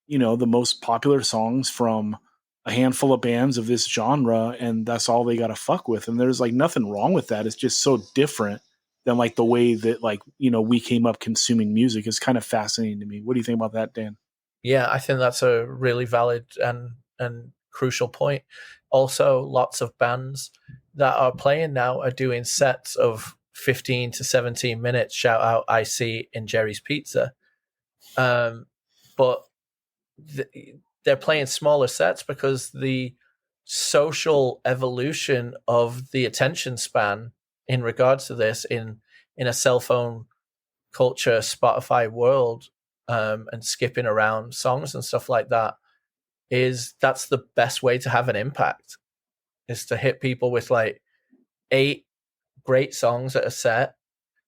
the most popular songs from a handful of bands of this genre, and that's all they got to fuck with. And there's like nothing wrong with that. It's just so different than like the way that we came up consuming music. Is kind of fascinating to me. What do you think about that, Dan? Yeah, I think that's a really valid and crucial point. Also, lots of bands that are playing now are doing sets of 15 to 17 minutes. Shout out IC and Jerry's Pizza. But they're playing smaller sets because the social evolution of the attention span in regards to this in a cell phone culture, Spotify world, and skipping around songs and stuff like that, that's the best way to have an impact, is to hit people with like 8 great songs at a set.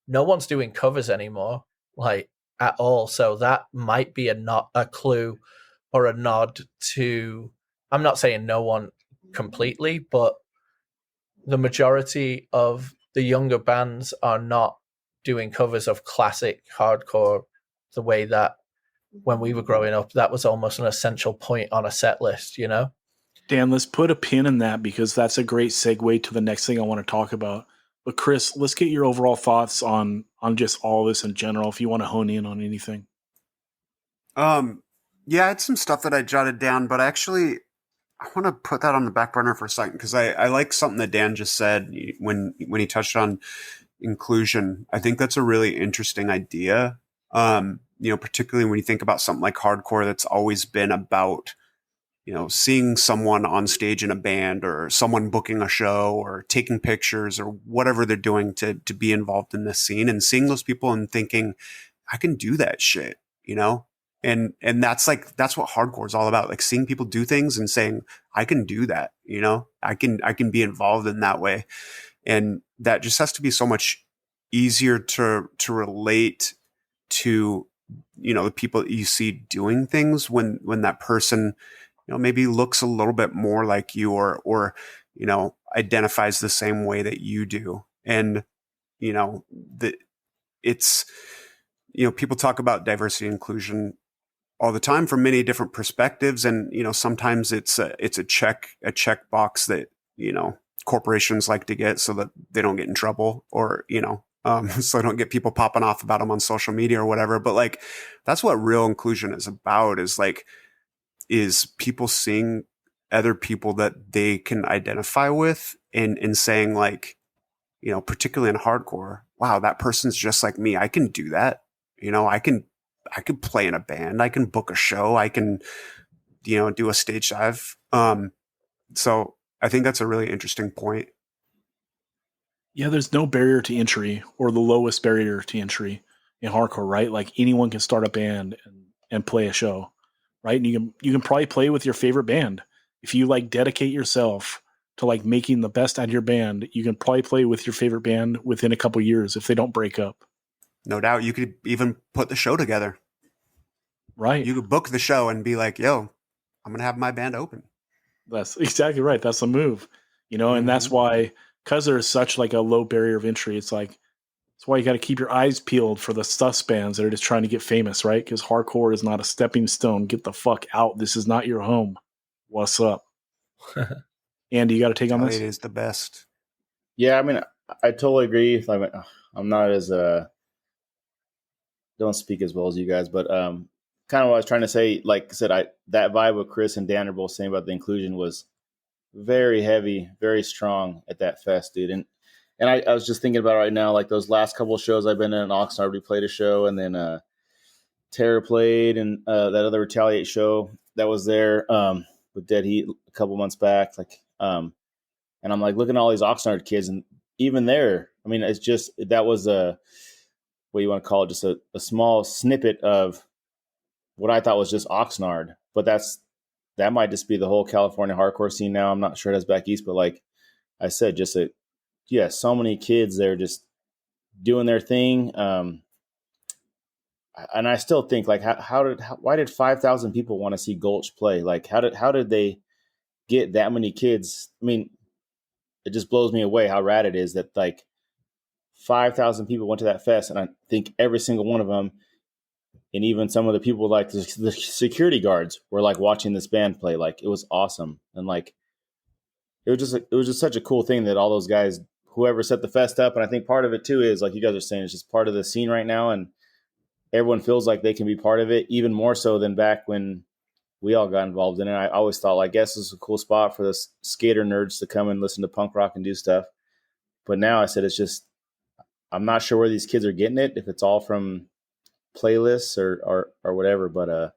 No one's doing covers anymore, like at all. So that might be a clue or a nod to, I'm not saying no one completely, but the majority of the younger bands are not doing covers of classic hardcore the way that when we were growing up, that was almost an essential point on a set list, Dan, let's put a pin in that, because that's a great segue to the next thing I want to talk about. But Chris, let's get your overall thoughts on just all this in general, if you want to hone in on anything. Yeah, I had some stuff that I jotted down, but actually I want to put that on the back burner for a second, because I like something that Dan just said when he touched on inclusion. I think that's a really interesting idea. Particularly when you think about something like hardcore, that's always been about, seeing someone on stage in a band, or someone booking a show, or taking pictures, or whatever they're doing to be involved in this scene, and seeing those people and thinking, I can do that shit, And that's what hardcore is all about. Like seeing people do things and saying, I can do that, I can be involved in that way. And that just has to be so much easier to relate to, the people that you see doing things when that person, maybe looks a little bit more like you, or identifies the same way that you do. And, it's, people talk about diversity and inclusion all the time from many different perspectives. And, sometimes it's a check box that, corporations like to get so that they don't get in trouble, or, so I don't get people popping off about them on social media or whatever. But like, that's what real inclusion is about, is people seeing other people that they can identify with and saying like, particularly in hardcore, wow, that person's just like me. I can do that. I can play in a band. I can book a show. I can, do a stage dive. So I think that's a really interesting point. Yeah, there's no barrier to entry or the lowest barrier to entry in hardcore, right? Like anyone can start a band and play a show, right? And you can probably play with your favorite band. If you like dedicate yourself to like making the best out of your band, you can probably play with your favorite band within a couple years if they don't break up. No doubt. You could even put the show together. Right. You could book the show and be like, yo, I'm going to have my band open. That's exactly right. That's the move, and that's why, because there's such like a low barrier of entry, it's like, that's why you got to keep your eyes peeled for the sus bands that are just trying to get famous, right? Because hardcore is not a stepping stone. Get the fuck out. This is not your home. What's up? Andy, you got to take on this? It is the best. Yeah, I mean, I totally agree. I'm not as don't speak as well as you guys, but kind of what I was trying to say. Like I said, that vibe with Chris and Dan are both saying about the inclusion was very heavy, very strong at that fest, dude. And I was just thinking about it right now, like those last couple of shows I've been in. Oxnard, we played a show, and then Terror played, and that other Retaliate show that was there with Dead Heat a couple months back. And I'm like looking at all these Oxnard kids, and even there, I mean, it's just, that was what you want to call it, just a small snippet of what I thought was just Oxnard. But that might just be the whole California hardcore scene now. I'm not sure that's back east, but like I said, just so many kids there just doing their thing. And I still think, like, why did 5,000 people want to see Gulch play? Like, how did they get that many kids? I mean, it just blows me away how rad it is that like 5,000 people went to that fest, and I think every single one of them, and even some of the people like the security guards, were like watching this band play. Like, it was awesome, and like it was just such a cool thing that all those guys, whoever set the fest up, and I think part of it too is, like you guys are saying, it's just part of the scene right now, and everyone feels like they can be part of it, even more so than back when we all got involved in it. I always thought, like, guess this is a cool spot for the skater nerds to come and listen to punk rock and do stuff. But now I said, it's just, I'm not sure where these kids are getting it, if it's all from playlists or whatever. But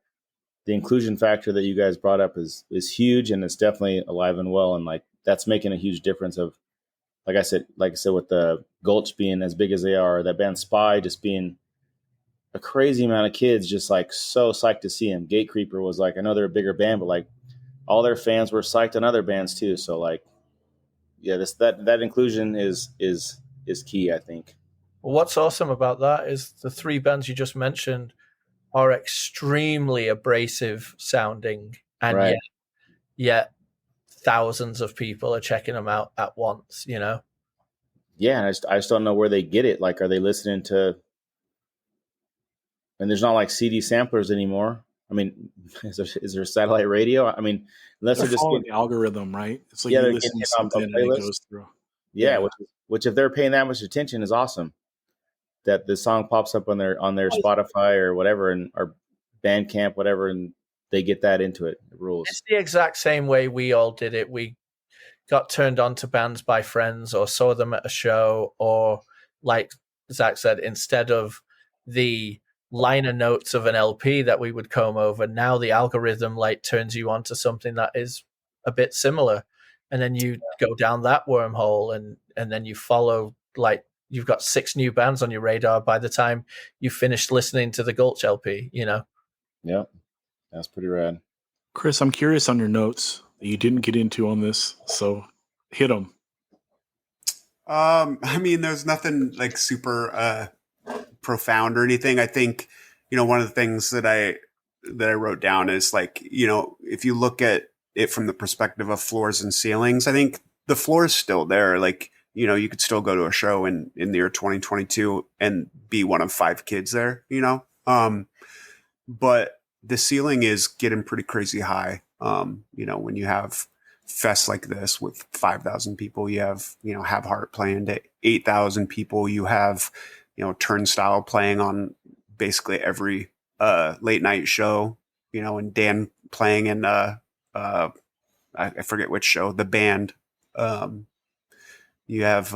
the inclusion factor that you guys brought up is huge, and it's definitely alive and well. And like, that's making a huge difference of, like I said, with the Gulch being as big as they are, that band Spy just being a crazy amount of kids, just like so psyched to see him. Gatecreeper was like, I know they're a bigger band, but like all their fans were psyched on other bands too. So like, yeah, that inclusion is key, I think. Well, what's awesome about that is the three bands you just mentioned are extremely abrasive sounding, and right. yet thousands of people are checking them out at once, Yeah, and I just don't know where they get it. Like, are they listening to, and there's not like CD samplers anymore. I mean, is there satellite radio? I mean, unless they're just following the algorithm, right? It's like, yeah, you listen to something and it goes through. Yeah, which if they're paying that much attention is awesome. That the song pops up on their Spotify or whatever, or Bandcamp, whatever, and they get that into it. It rules. It's the exact same way we all did it. We got turned on to bands by friends, or saw them at a show, or like Zach said, instead of the liner notes of an LP that we would comb over, now the algorithm like turns you onto something that is a bit similar, and then you go down that wormhole, and then you follow, like, you've got 6 new bands on your radar by the time you finished listening to the Gulch LP, Yeah, that's pretty rad. Chris, I'm curious on your notes that you didn't get into on this, so hit them. I mean, there's nothing like super profound or anything. I think, one of the things that I wrote down is like, if you look at it from the perspective of floors and ceilings, I think the floor is still there. Like, you could still go to a show in the year 2022 and be one of 5 kids there, but the ceiling is getting pretty crazy high. When you have fest like this with 5,000 people. You have, Have Heart playing to 8,000 people. You have, Turnstile playing on basically every late night show, and Dan playing in I forget which show, The Band. You have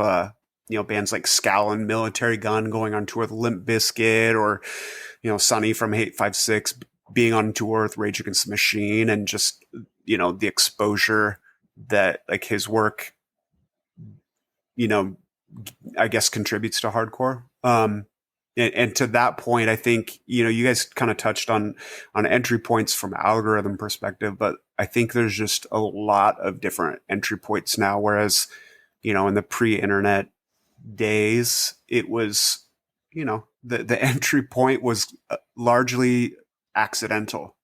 bands like Scowl and Military Gun going on tour with Limp Bizkit, or Sonny from 856 being on tour with Rage Against the Machine, and just the exposure that like his work I guess contributes to hardcore. And to that point, I think, you guys kind of touched on entry points from algorithm perspective, but I think there's just a lot of different entry points now. Whereas, in the pre-internet days, it was, the entry point was largely accidental,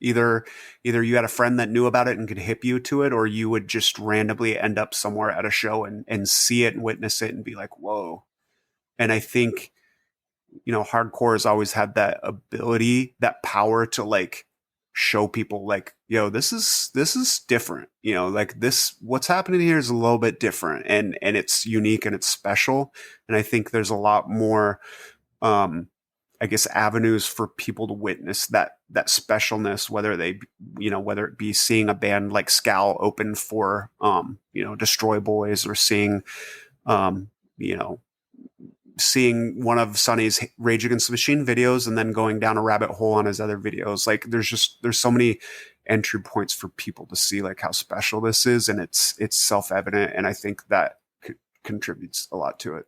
either you had a friend that knew about it and could hip you to it, or you would just randomly end up somewhere at a show and see it and witness it and be like, whoa. And I think, hardcore has always had that ability, that power to like show people like, yo, this is different, like this, what's happening here is a little bit different, and it's unique and it's special. And I think there's a lot more, I guess, avenues for people to witness that specialness, whether it be seeing a band like Scowl open for, Destroy Boys, or seeing one of Sonny's Rage Against the Machine videos and then going down a rabbit hole on his other videos. Like there's so many entry points for people to see like how special this is, and it's self-evident. And I think that contributes a lot to it.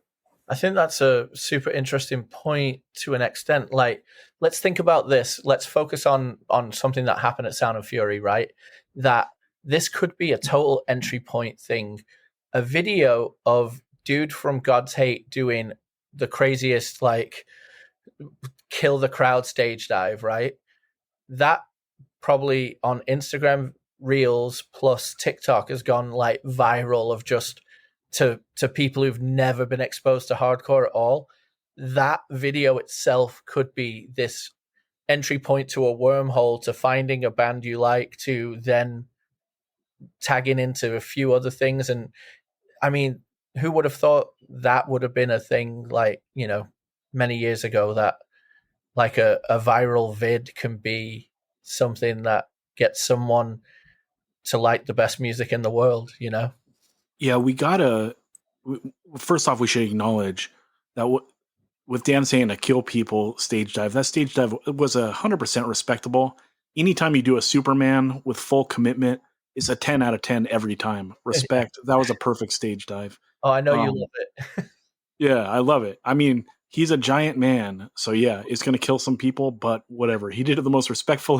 I think that's a super interesting point to an extent. Like, let's think about this. Let's focus on something that happened at Sound and Fury, right? That this could be a total entry point thing. A video of dude from God's Hate doing the craziest, like, kill the crowd stage dive, right? That probably on Instagram Reels plus TikTok has gone like viral, of just to people who've never been exposed to hardcore at all. That video itself could be this entry point to a wormhole to finding a band you like, to then tagging into a few other things. And I mean, who would have thought that would have been a thing, like, many years ago, that like a viral vid can be something that gets someone to like the best music in the world, Yeah, first off, we should acknowledge that with Dan saying a kill people stage dive, that stage dive was 100% respectable. Anytime you do a Superman with full commitment, it's a 10 out of 10 every time. Respect. That was a perfect stage dive. Oh, I know you love it. Yeah, I love it. I mean, he's a giant man, so yeah, it's going to kill some people, but whatever. He did it the most respectful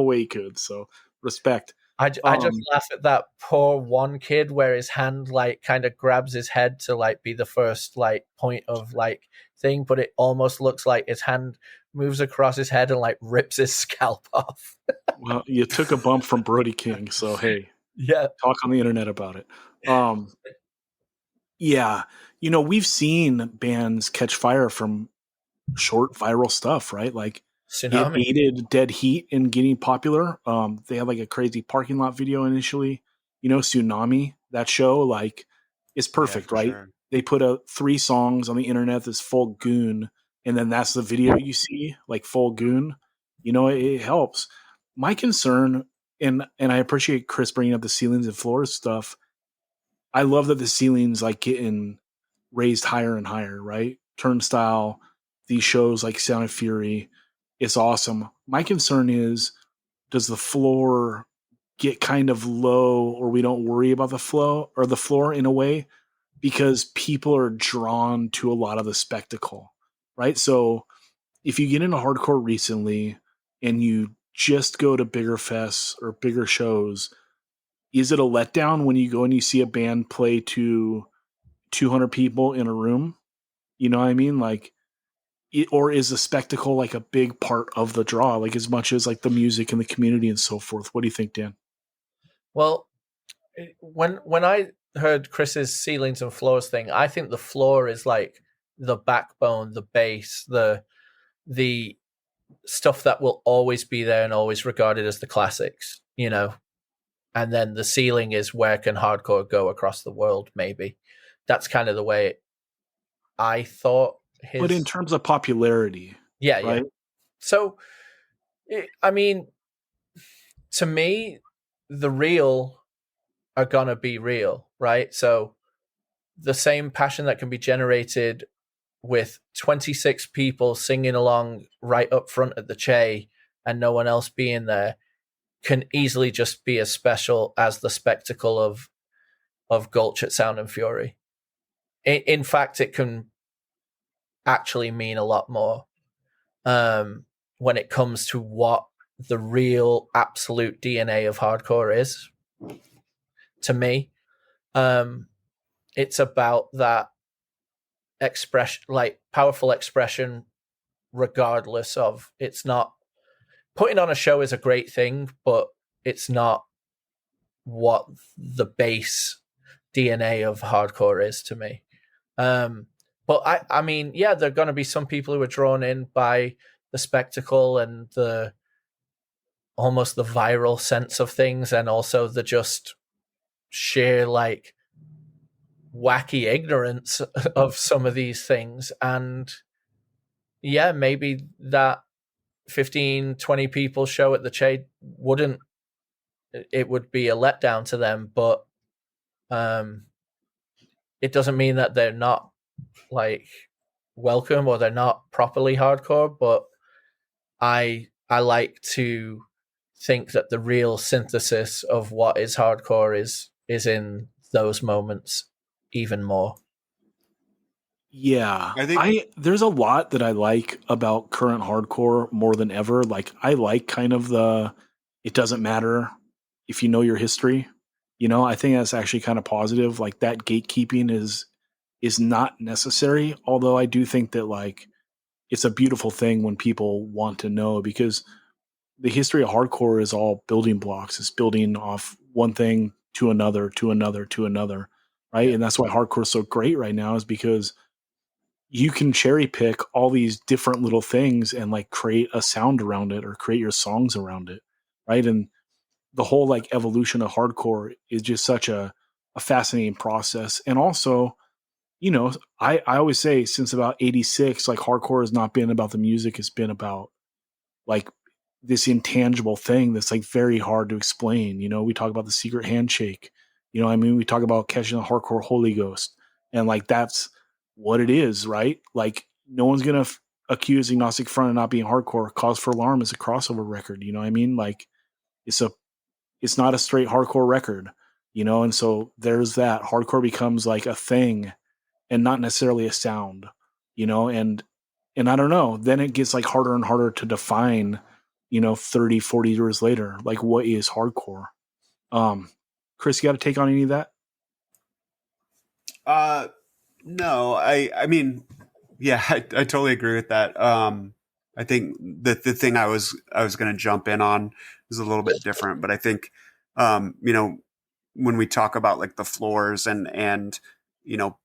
way he could. So respect. I just laugh at that poor one kid where his hand like kind of grabs his head to like be the first like point of like thing, but it almost looks like his hand moves across his head and like rips his scalp off. Well, you took a bump from Brody King, so hey, yeah, talk on the internet about it. Yeah, we've seen bands catch fire from short viral stuff, right? Like Tsunami. It aided Dead Heat in getting popular. They had like a crazy parking lot video initially. Tsunami, that show, like, is perfect, right? Sure. They put out 3 songs on the internet that's full goon, and then that's the video you see, like full goon. It helps. My concern, and I appreciate Chris bringing up the ceilings and floors stuff. I love that the ceilings like getting raised higher and higher, right? Turnstile, these shows like Sound of Fury, it's awesome. My concern is, does the floor get kind of low, or we don't worry about the floor in a way, because people are drawn to a lot of the spectacle, right? So if you get into hardcore recently and you just go to bigger fests or bigger shows, is it a letdown when you go and you see a band play to 200 people in a room? You know what I mean? Like, or is the spectacle like a big part of the draw, like as much as like the music and the community and so forth? What do you think, Dan? Well, when I heard Chris's ceilings and floors thing, I think the floor is like the backbone, the base, the stuff that will always be there and always regarded as the classics, and then the ceiling is where can hardcore go across the world. Maybe that's kind of the way I thought his. But in terms of popularity, yeah, right? yeah. So, I mean, to me, the real are gonna be real, right? So, the same passion that can be generated with 26 people singing along right up front at the Che and no one else being there can easily just be as special as the spectacle of Gulch at Sound and Fury. In fact, it can actually mean a lot more when it comes to what the real absolute DNA of hardcore is. To me, it's about that expression, like powerful expression, regardless of. It's not putting on a show is a great thing, but it's not what the base DNA of hardcore is to me. But I mean, yeah, there are going to be some people who are drawn in by the spectacle and the almost the viral sense of things, and also the just sheer like wacky ignorance of some of these things. And yeah, maybe that 15, 20 people show at the Che it would be a letdown to them, but it doesn't mean that they're not like welcome or they're not properly hardcore. But I like to think that the real synthesis of what is hardcore is in those moments even more. Yeah, I think there's a lot that I like about current hardcore more than ever. Like I like kind of the it doesn't matter if you know your history. You know, I think that's actually kind of positive. Like that gatekeeping is not necessary. Although I do think that like it's a beautiful thing when people want to know, because the history of hardcore is all building blocks. It's building off one thing to another, to another, to another, right? Yeah. And that's why hardcore is so great right now, is because you can cherry pick all these different little things and like create a sound around it or create your songs around it, right? And the whole like evolution of hardcore is just such a fascinating process. And also, you know, I always say since about 86, like hardcore has not been about the music. It's been about like this intangible thing that's like very hard to explain. You know, we talk about the secret handshake, you know what I mean? We talk about catching the hardcore Holy Ghost, and like, that's what it is, right? Like no one's going to accuse Agnostic Front of not being hardcore. Cause for Alarm is a crossover record. You know what I mean? Like it's not a straight hardcore record, you know? And so there's that. Hardcore becomes like a thing and not necessarily a sound, you know? And I don't know, then it gets like harder and harder to define, you know, 30, 40 years later, like what is hardcore? Chris, you got to take on any of that? No, I mean, yeah, I totally agree with that. I think that the thing I was going to jump in on is a little bit different, but I think, you know, when we talk about like the floors and, you know,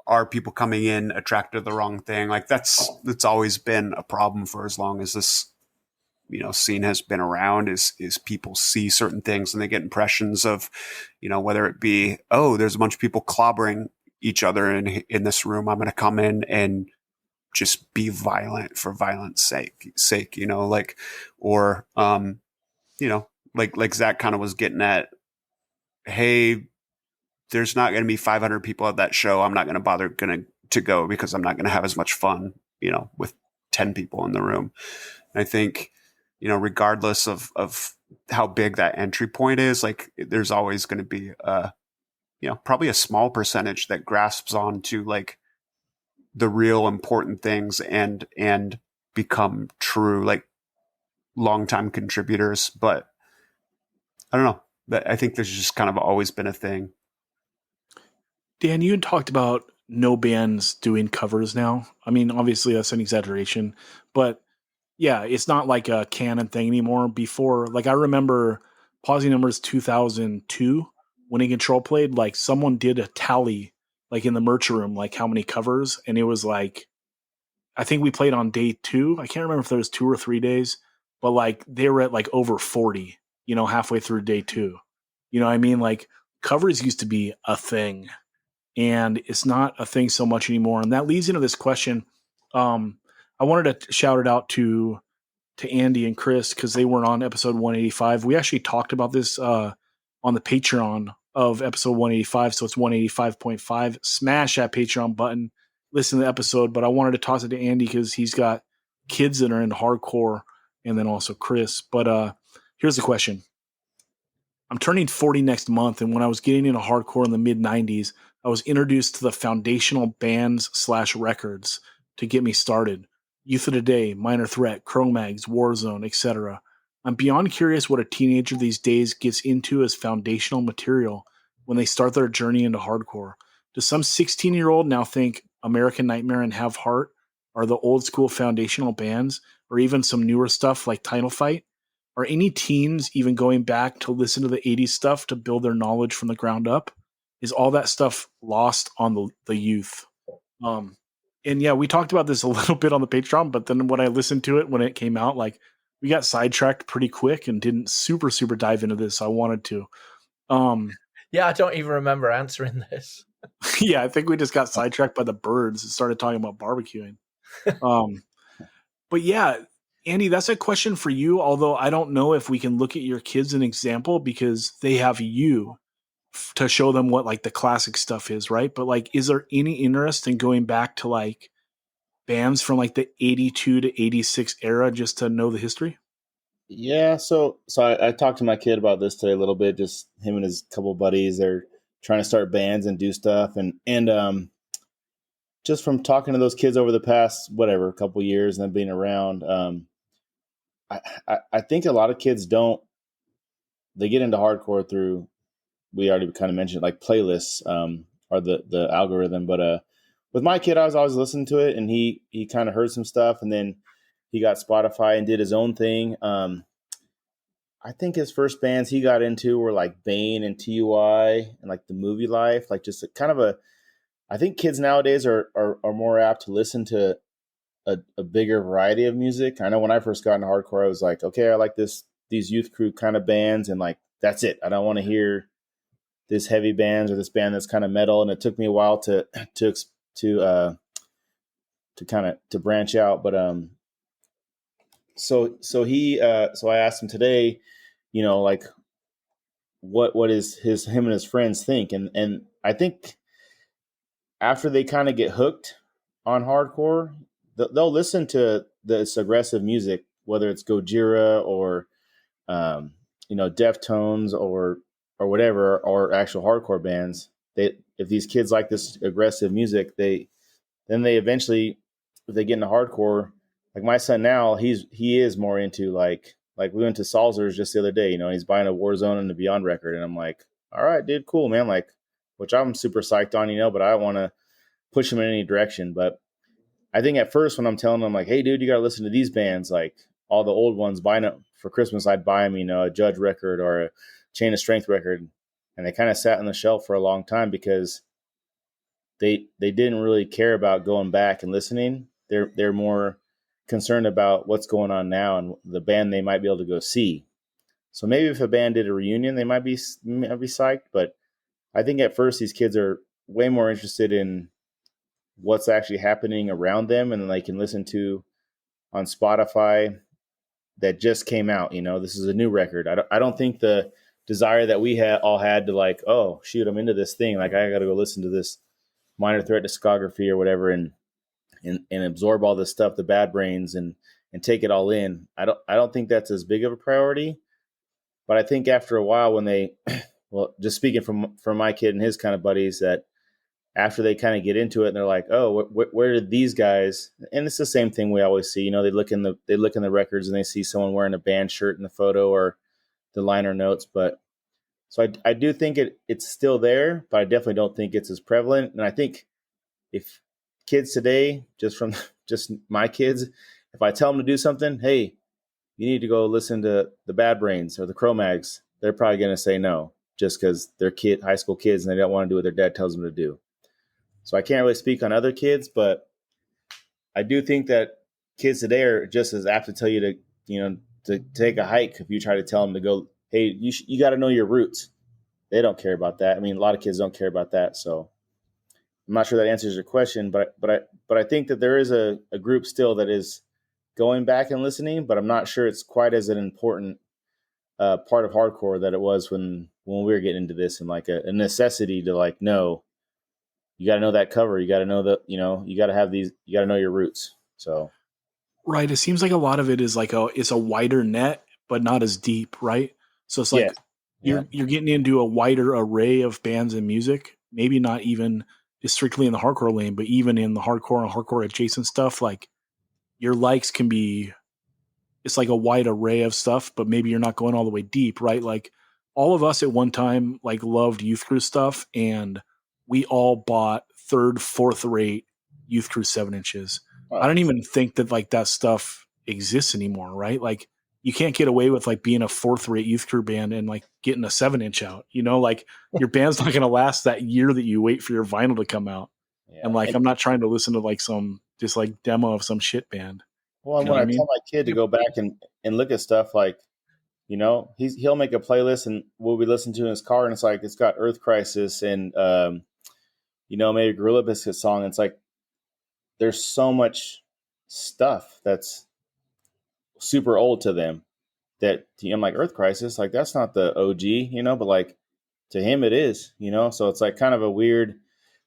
are people coming in attracted to the wrong thing? Like that's always been a problem for as long as this, you know, scene has been around, is people see certain things and they get impressions of, you know, whether it be, oh, there's a bunch of people clobbering each other in this room, I'm going to come in and just be violent for violence sake, you know, like, or, you know, like Zach kind of was getting at, hey, there's not going to be 500 people at that show. I'm not going to bother to go because I'm not going to have as much fun, you know, with 10 people in the room. And I think, you know, regardless of how big that entry point is, like there's always going to be you know, probably a small percentage that grasps on to like the real important things and become true, like longtime contributors. But I don't know, that I think there's just kind of always been a thing. Dan, you had talked about no bands doing covers now. I mean, obviously that's an exaggeration, but yeah, it's not like a canon thing anymore. Before, like I remember Posi Numbers 2002 when In Control played, like someone did a tally like in the merch room, like how many covers, and it was like, I think we played on day 2. I can't remember if there was 2 or 3 days, but like they were at like over 40, you know, halfway through day 2. You know what I mean? Like covers used to be a thing, and it's not a thing so much anymore. And that leads into this question. I wanted to shout it out to Andy and Chris because they weren't on episode 185. We actually talked about this on the Patreon of episode 185, so it's 185.5. Smash that Patreon button, listen to the episode. But I wanted to toss it to Andy because he's got kids that are into hardcore, and then also Chris. But here's the question. I'm turning 40 next month, and when I was getting into hardcore in the mid 90s, I was introduced to the foundational bands / records to get me started. Youth of Today, Minor Threat, Cro-Mags, Warzone, etc. I'm beyond curious what a teenager these days gets into as foundational material when they start their journey into hardcore. Does some 16-year-old now think American Nightmare and Have Heart are the old school foundational bands, or even some newer stuff like Title Fight? Are any teens even going back to listen to the 80s stuff to build their knowledge from the ground up? Is all that stuff lost on the youth? And yeah, we talked about this a little bit on the Patreon, but then when I listened to it when it came out, like we got sidetracked pretty quick and didn't super dive into this. I wanted to. Yeah, I don't even remember answering this. Yeah, I think we just got sidetracked by the birds and started talking about barbecuing. But yeah, Andy, that's a question for you, although I don't know if we can look at your kids as an example because they have you to show them what like the classic stuff is, right? But like, is there any interest in going back to like bands from like the 82 to 86 era just to know the history? Yeah, so I talked to my kid about this today a little bit. Just him and his couple buddies. They're trying to start bands and do stuff, and just from talking to those kids over the past couple years and then being around, I think a lot of kids they get into hardcore through, we already kind of mentioned, like playlists or the algorithm. But with my kid, I was always listening to it, and he kind of heard some stuff, and then he got Spotify and did his own thing. I think his first bands he got into were like Bane and TUI and like the Movie Life, like just I think kids nowadays are more apt to listen to a bigger variety of music. I know when I first got into hardcore, I was like, okay, I like these youth crew kind of bands, and like that's it. I don't want to hear this heavy bands or this band that's kind of metal. And it took me a while to branch out. But so I asked him today, like what is him and his friends think, and I think after they kind of get hooked on hardcore, they'll listen to this aggressive music, whether it's Gojira or Deftones or whatever, or actual hardcore bands. If these kids like this aggressive music, they eventually, if they get into hardcore, like my son now, he is more into like we went to Salzer's just the other day. He's buying a Warzone and a Beyond record, and I'm like, all right, dude, cool, man. Like, which I'm super psyched on, but I don't want to push him in any direction. But I think at first when I'm telling him like, hey, dude, you got to listen to these bands, like all the old ones, buying it for Christmas, I'd buy him, a Judge record or a Chain of Strength record. And they kind of sat on the shelf for a long time because they didn't really care about going back and listening. They're more concerned about what's going on now and the band they might be able to go see. So maybe if a band did a reunion, they might be psyched. But I think at first these kids are way more interested in what's actually happening around them, and they can listen to on Spotify that just came out. This is a new record. I don't think the desire that we all had to like, oh shoot, I'm into this thing, like I got to go listen to this Minor Threat discography or whatever and absorb all this stuff, the Bad Brains, and take it all in. I don't think that's as big of a priority. But I think after a while, when they, well, just speaking from my kid and his kind of buddies, that after they kind of get into it and they're like, oh, where did these guys? And it's the same thing we always see. They look in the records and they see someone wearing a band shirt in the photo or the liner notes. But so I do think it's still there, but I definitely don't think it's as prevalent. And I think if kids today, just my kids, if I tell them to do something, hey, you need to go listen to the Bad Brains or the Cro-Mags, they're probably going to say no, just because they're high school kids and they don't want to do what their dad tells them to do. So I can't really speak on other kids, but I do think that kids today are just as apt to tell you to take a hike if you try to tell them to go, hey, you got to know your roots. they don't care about that. I mean, a lot of kids don't care about that. So I'm not sure that answers your question, but I think that there is a group still that is going back and listening, but I'm not sure it's quite as an important part of hardcore that it was when we were getting into this, and like a necessity to like, no, you got to know that cover. You got to know that, you got to have these, you got to know your roots. So. Right. It seems like a lot of it is like it's a wider net, but not as deep. Right. So it's like you're getting into a wider array of bands and music, maybe not even just strictly in the hardcore lane, but even in the hardcore and hardcore adjacent stuff. Like your likes can be, it's like a wide array of stuff, but maybe you're not going all the way deep. Right. Like all of us at one time, like loved Youth Crew stuff, and we all bought 3rd, 4th rate Youth Crew 7-inches. Wow. I don't even think that like that stuff exists anymore, right? Like you can't get away with like being a 4th rate Youth Crew band and like getting a 7-inch out, like your band's not going to last that year that you wait for your vinyl to come out. Yeah. And like, I'm not trying to listen to like some just like demo of some shit band. Well, when I tell my kid to go back and look at stuff like, he'll make a playlist and we'll be listening to in his car, and it's like, it's got Earth Crisis and, maybe a Gorilla Biscuit song. It's like, there's so much stuff that's super old to them that I'm like, Earth Crisis, like that's not the OG, but like to him it is, so it's like kind of a weird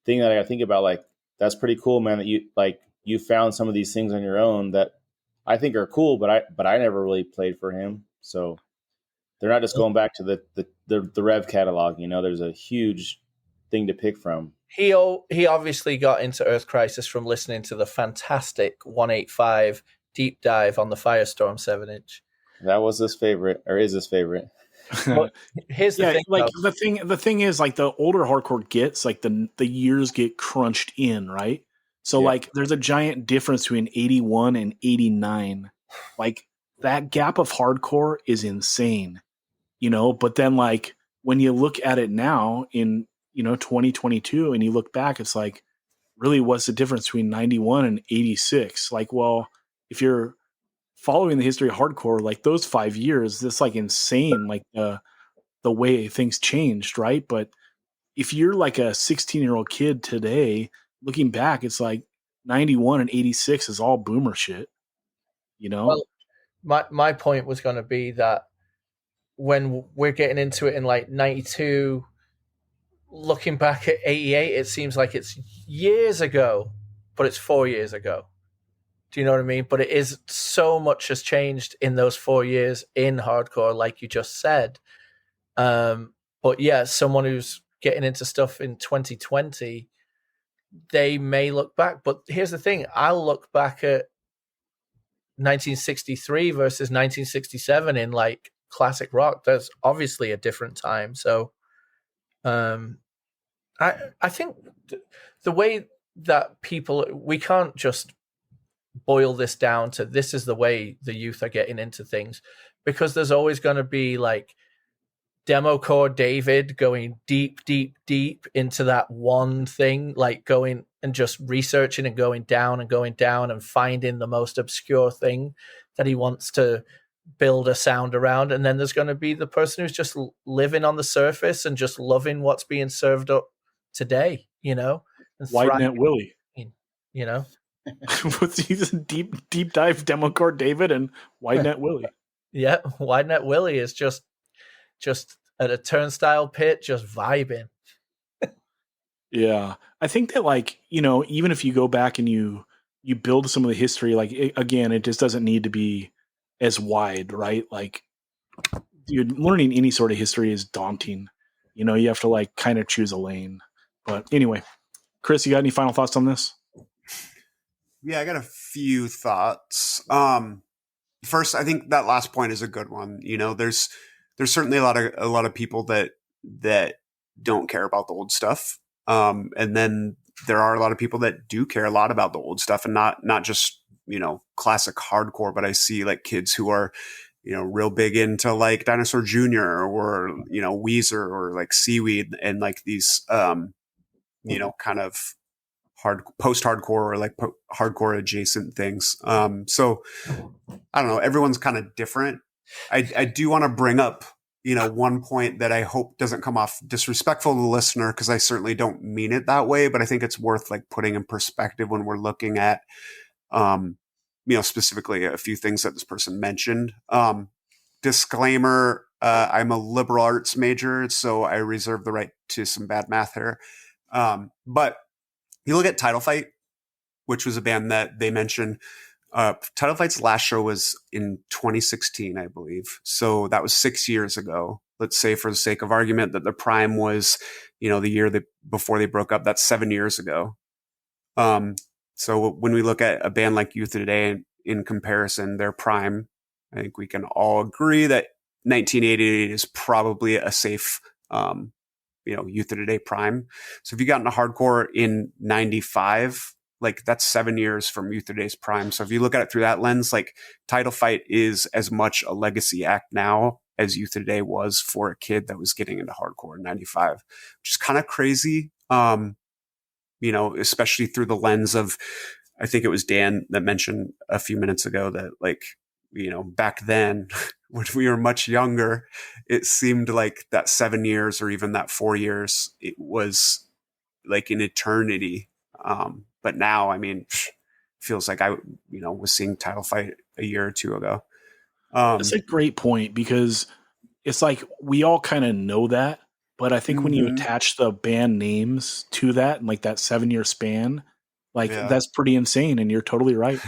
thing that I think about. Like, that's pretty cool, man, that you found some of these things on your own that I think are cool, but I never really played for him. So they're not just going back to the Rev catalog, there's a huge thing to pick from. He obviously got into Earth Crisis from listening to the fantastic 185 deep dive on the Firestorm 7-inch. That was his favorite, or is his favorite. But here's the thing, like the thing is, like the older hardcore gets, like the years get crunched in, right? So like there's a giant difference between 81 and 89. Like that gap of hardcore is insane, but then like when you look at it now in 2022 and you look back, it's like, really, what's the difference between 91 and 86? Like, well, if you're following the history of hardcore, like those 5 years, that's like insane, like the way things changed, right? But if you're like a 16-year-old kid today, looking back, it's like 91 and 86 is all boomer shit, Well, my point was going to be that when we're getting into it in like 92, looking back at 88, it seems like it's years ago, but it's 4 years ago. Do you know what I mean? But it is, so much has changed in those 4 years in hardcore, like you just said. But yeah, someone who's getting into stuff in 2020, they may look back. But here's the thing. I'll look back at 1963 versus 1967 in like classic rock. There's obviously a different time. So I think the way that people, we can't just boil this down to this is the way the youth are getting into things, because there's always going to be like demo core David going deep into that one thing, like going and just researching and going down and finding the most obscure thing that he wants to build a sound around. And then there's going to be the person who's just living on the surface and just loving what's being served up today, and White Net Willie, He's a deep dive demo core David and White Net Willie. Yeah, White Net Willie is just at a turnstile pit, just vibing. Yeah, I think that like, even if you go back and you build some of the history, like again, it just doesn't need to be as wide, right? Like learning any sort of history is daunting. You have to like kind of choose a lane. But anyway, Chris, you got any final thoughts on this? Yeah, I got a few thoughts. First, I think that last point is a good one. There's certainly a lot of people that don't care about the old stuff. And then there are a lot of people that do care a lot about the old stuff, and not just, classic hardcore, but I see like kids who are, real big into like Dinosaur Jr. or, Weezer or like Seaweed and like these, kind of post-hardcore or like hardcore adjacent things. So I don't know, everyone's kind of different. I do want to bring up, one point that I hope doesn't come off disrespectful to the listener, because I certainly don't mean it that way, but I think it's worth like putting in perspective when we're looking at, specifically a few things that this person mentioned. Disclaimer, I'm a liberal arts major, so I reserve the right to some bad math here. But you look at Title Fight, which was a band that they mentioned. Title Fight's last show was in 2016, I believe. So that was 6 years ago. Let's say, for the sake of argument, that their prime was, the year before they broke up. That's 7 years ago. So when we look at a band like Youth of Today in comparison, their prime, I think we can all agree that 1988 is probably a safe, Youth of Today prime. So if you got into hardcore in 95, like that's 7 years from Youth of Today's prime. So if you look at it through that lens, like Title Fight is as much a legacy act now as Youth of Today was for a kid that was getting into hardcore in 95, which is kind of crazy. Especially through the lens of, I think it was Dan that mentioned a few minutes ago that like, back then when we were much younger, it seemed like that 7 years or even that 4 years, it was like an eternity. But now, I mean, feels like I, was seeing Title Fight a year or two ago. That's a great point, because it's like we all kind of know that, but I think when you attach the band names to that and like that 7 year span, that's pretty insane. And you're totally right.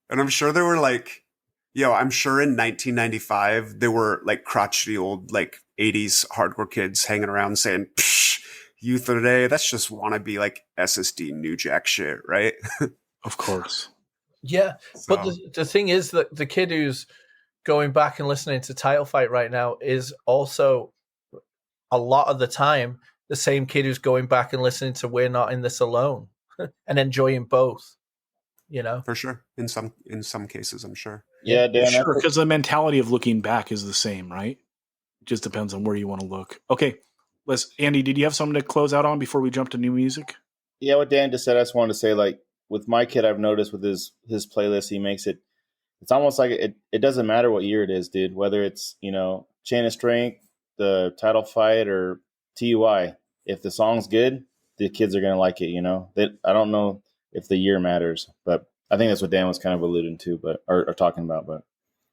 And I'm sure there were like, I'm sure in 1995, there were like crotchety old like 80s hardcore kids hanging around saying, Psh, Youth of Today, that's just wannabe like SSD New Jack shit, right? Of course. Yeah. So. But the thing is that the kid who's going back and listening to Title Fight right now is also a lot of the time the same kid who's going back and listening to We're Not in This Alone and enjoying both, For sure. In some cases, I'm sure. Yeah, Dan. Sure, because the mentality of looking back is the same, right? It just depends on where you want to look. Okay. Andy, did you have something to close out on before we jump to new music? Yeah, what Dan just said, I just wanted to say, like, with my kid, I've noticed with his playlist, he makes it, it's almost like it doesn't matter what year it is, dude, whether it's, Chain of Strength, the Title Fight, or TUI. If the song's good, the kids are going to like it, I don't know if the year matters, but I think that's what Dan was kind of alluding to, or talking about, but.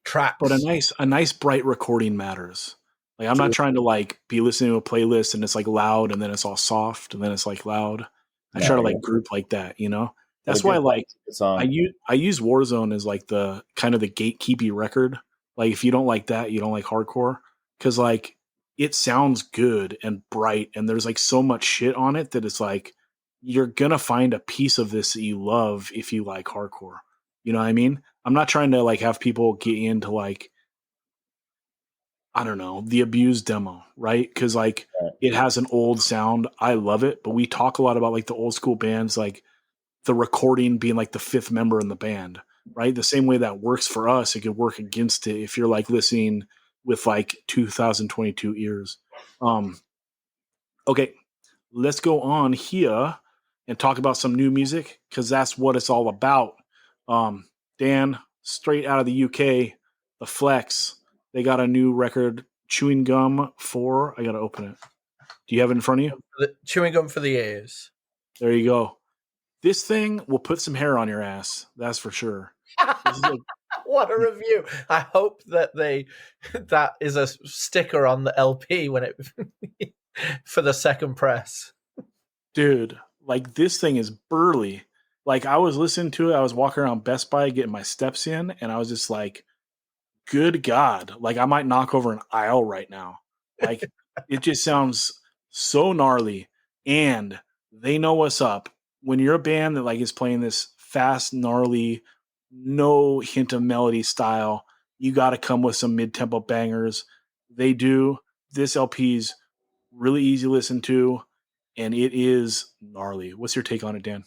Tracks. But a nice bright recording matters. Like, I'm not trying to like be listening to a playlist and it's like loud and then it's all soft and then it's like loud. I try to like group like that, That's why like I use Warzone as like the kind of the gatekeepy record. Like if you don't like that, you don't like hardcore, because like it sounds good and bright and there's like so much shit on it that it's like you're gonna find a piece of this that you love if you like hardcore. You know what I mean? I'm not trying to like have people get into like, I don't know, the Abused demo, right? Because like it has an old sound. I love it, but we talk a lot about like the old school bands, like the recording being like the fifth member in the band, right? The same way that works for us, it could work against it if you're like listening with like 2022 ears. Okay, let's go on here and talk about some new music, because that's what it's all about. Dan, straight out of the UK, the Flex. They got a new record, Chewing Gum 4. I got to open it. Do you have it in front of you? The chewing gum for the ears. There you go. This thing will put some hair on your ass. That's for sure. What a review. I hope that that is a sticker on the LP when it for the second press. Dude, like this thing is burly. Like I was listening to it. I was walking around Best Buy getting my steps in, and I was just like, good God, like I might knock over an aisle right now. Like it just sounds so gnarly, and they know what's up. When you're a band that like is playing this fast, gnarly, no hint of melody style, you got to come with some mid-tempo bangers. They do. This LP's really easy to listen to, and it is gnarly. What's your take on it, Dan?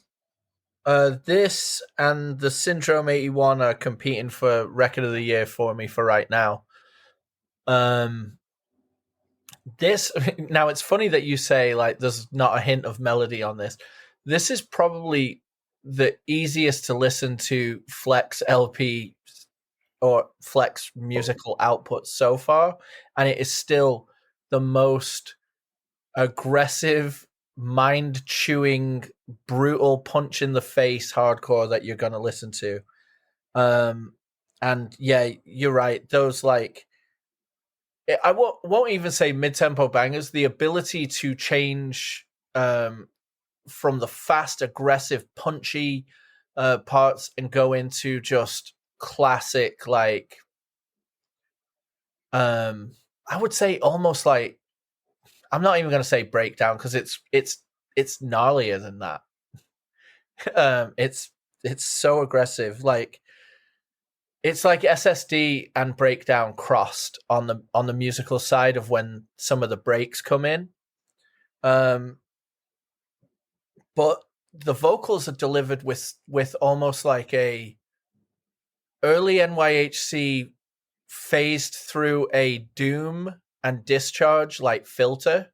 This and the Syndrome 81 are competing for Record of the Year for me for right now. This now, it's funny that you say like there's not a hint of melody on this. This is probably the easiest to listen to Flex LP or Flex musical output so far, and it is still the most aggressive, mind-chewing, brutal, punch in the face hardcore that you're gonna listen to. And yeah, you're right. Those like I won't even say mid-tempo bangers. The ability to change from the fast, aggressive, punchy parts and go into just classic, like I would say almost like, I'm not even going to say breakdown because it's gnarlier than that. It's so aggressive, like it's like SSD and breakdown crossed on the musical side of when some of the breaks come in. But the vocals are delivered with almost like a early NYHC phased through a doom and discharge like filter.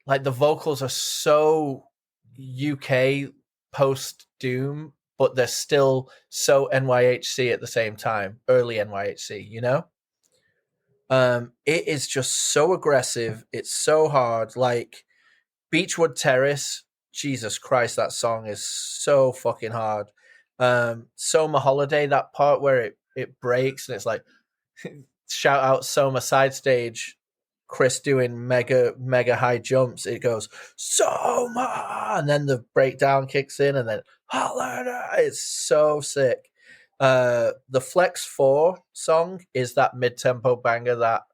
Like the vocals are so UK post doom, but they're still so NYHC at the same time, early NYHC, you know? It is just so aggressive. It's so hard. Like Beechwood Terrace, Jesus Christ, that song is so fucking hard. Soma Holiday, that part where it breaks and it's like, shout out Soma side stage, Chris doing mega high jumps. It goes Soma, and then the breakdown kicks in, and then Holiday. It's so sick. The Flex 4 song is that mid tempo banger that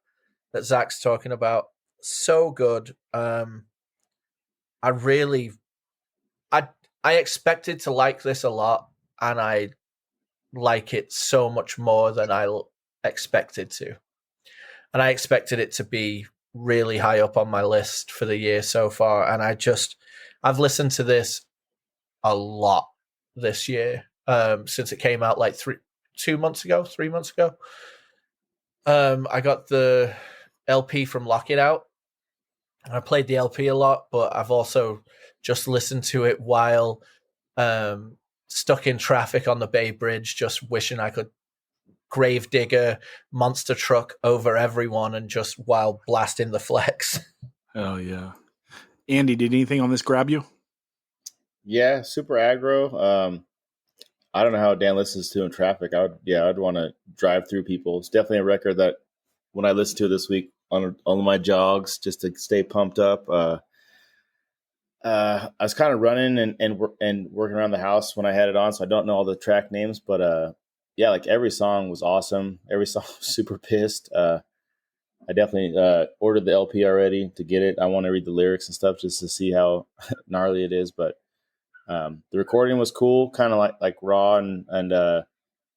Zach's talking about. So good. I expected to like this a lot, and I like it so much more than I expected to. And I expected it to be really high up on my list for the year so far. And I've listened to this a lot this year, since it came out like 3 months ago. I got the LP from Lock It Out. I played the LP a lot, but I've also just listened to it while stuck in traffic on the Bay Bridge, just wishing I could Gravedigger monster truck over everyone and just while blasting the Flex. Oh yeah. Andy, did anything on this grab you? Yeah, super aggro. I don't know how Dan listens to in traffic. I'd want to drive through people. It's definitely a record that when I listen to this week on my jogs just to stay pumped up. I was kind of running and working around the house when I had it on, so I don't know all the track names, but yeah, like every song was awesome. Every song was super pissed. I definitely ordered the LP already to get it. I want to read the lyrics and stuff just to see how gnarly it is. But the recording was cool, kind of like raw and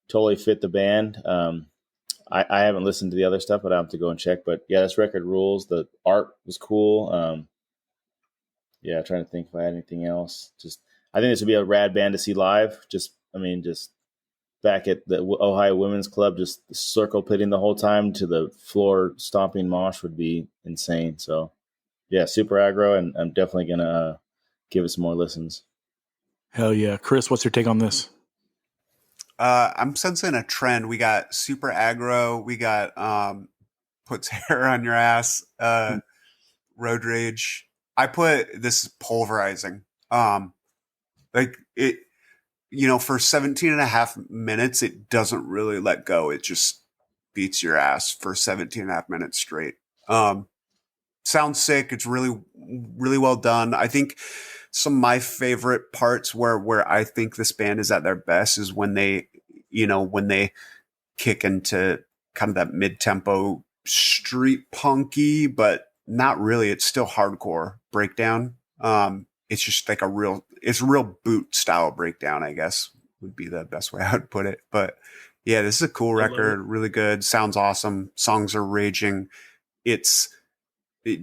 totally fit the band. I haven't listened to the other stuff, but I have to go and check. But yeah, this record rules. The art was cool. Yeah, trying to think if I had anything else. I think this would be a rad band to see live. Just back at the Ohio Women's Club, just circle pitting the whole time to the floor stomping mosh would be insane. So yeah, super aggro, and I'm definitely going to give it some more listens. Hell yeah. Chris, what's your take on this? I'm sensing a trend. We got super aggro. We got puts hair on your ass. Road rage. I put this pulverizing. Like it, for 17 and a half minutes, it doesn't really let go. It just beats your ass for 17 and a half minutes straight. Sounds sick. It's really, really well done. I think some of my favorite parts where I think this band is at their best is when they kick into kind of that mid-tempo street punky, but not really. It's still hardcore breakdown. It's just like a real boot style breakdown, I guess would be the best way I would put it. But yeah, this is a cool record. Really good. Sounds awesome. Songs are raging.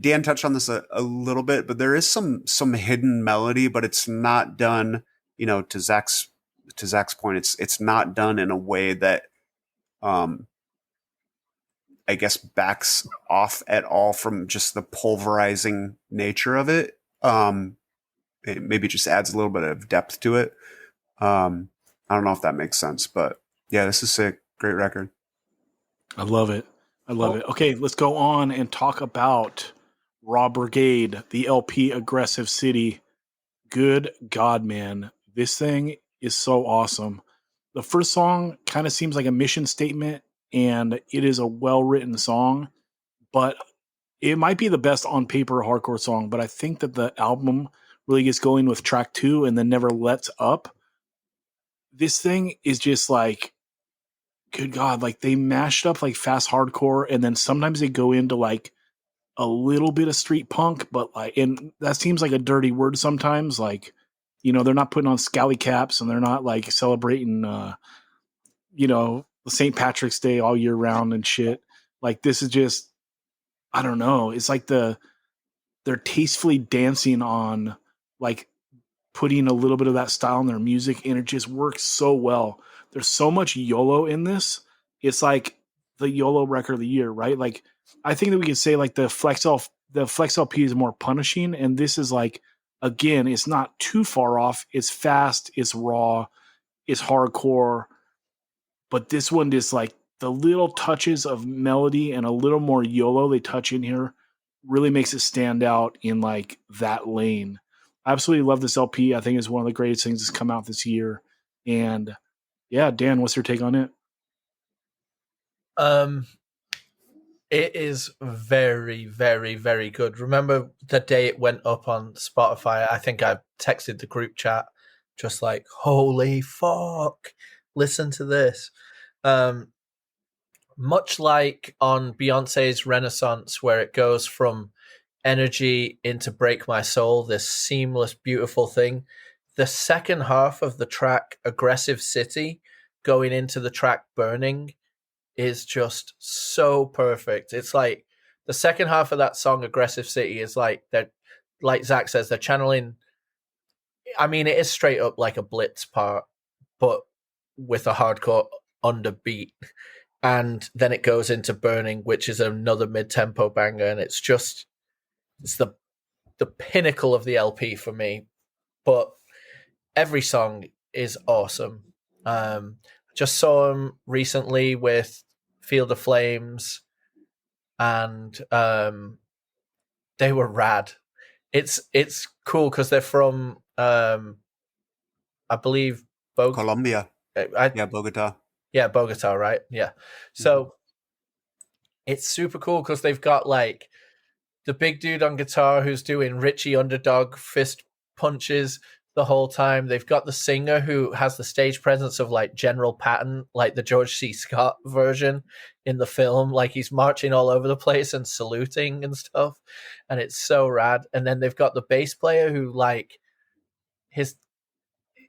Dan touched on this a little bit, but there is some hidden melody, but it's not done, to Zach's point, it's not done in a way that, I guess backs off at all from just the pulverizing nature of it. It maybe just adds a little bit of depth to it. I don't know if that makes sense, but yeah, this is sick. Great record. I love it. I love it. Okay, let's go on and talk about Raw Brigade, the LP Aggressive City. Good God, man. This thing is so awesome. The first song kind of seems like a mission statement, and it is a well-written song, but it might be the best on paper hardcore song, but I think that the album really gets going with track 2 and then never lets up. This thing is just like, good God, like they mashed up like fast hardcore, and then sometimes they go into like a little bit of street punk, but like, and that seems like a dirty word sometimes. Like, you know, they're not putting on scally caps and they're not like celebrating, you know, St. Patrick's Day all year round and shit. Like, this is just, I don't know. It's like they're tastefully dancing on like putting a little bit of that style in their music, and it just works so well. There's so much YOLO in this. It's like the YOLO record of the year, right? Like, I think that we could say like the Flex LP is more punishing, and this is like, again, it's not too far off. It's fast, it's raw, it's hardcore, but this one just like the little touches of melody and a little more YOLO they touch in here really makes it stand out in like that lane. I absolutely love this LP. I think it's one of the greatest things that's come out this year. And yeah, Dan, what's your take on it? It is very, very, very good. Remember the day it went up on Spotify? I think I texted the group chat just like, holy fuck, listen to this. Much like on Beyonce's Renaissance, where it goes from energy into Break My Soul, this seamless, beautiful thing. The second half of the track, Aggressive City, going into the track Burning, is just so perfect. It's like the second half of that song, Aggressive City, is like that, like Zach says, they're channeling. I mean, it is straight up like a Blitz part, but with a hardcore underbeat. And then it goes into Burning, which is another mid-tempo banger, and it's the pinnacle of the LP for me. But every song is awesome. Just saw him recently with Field of Flames, and they were rad. It's cool because they're from I believe Colombia. Bogota. Yeah, Bogota, right? Yeah. So it's super cool because they've got like the big dude on guitar who's doing Richie Underdog fist punches the whole time. They've got the singer who has the stage presence of like General Patton, like the George C. Scott version in the film. Like he's marching all over the place and saluting and stuff. And it's so rad. And then they've got the bass player who like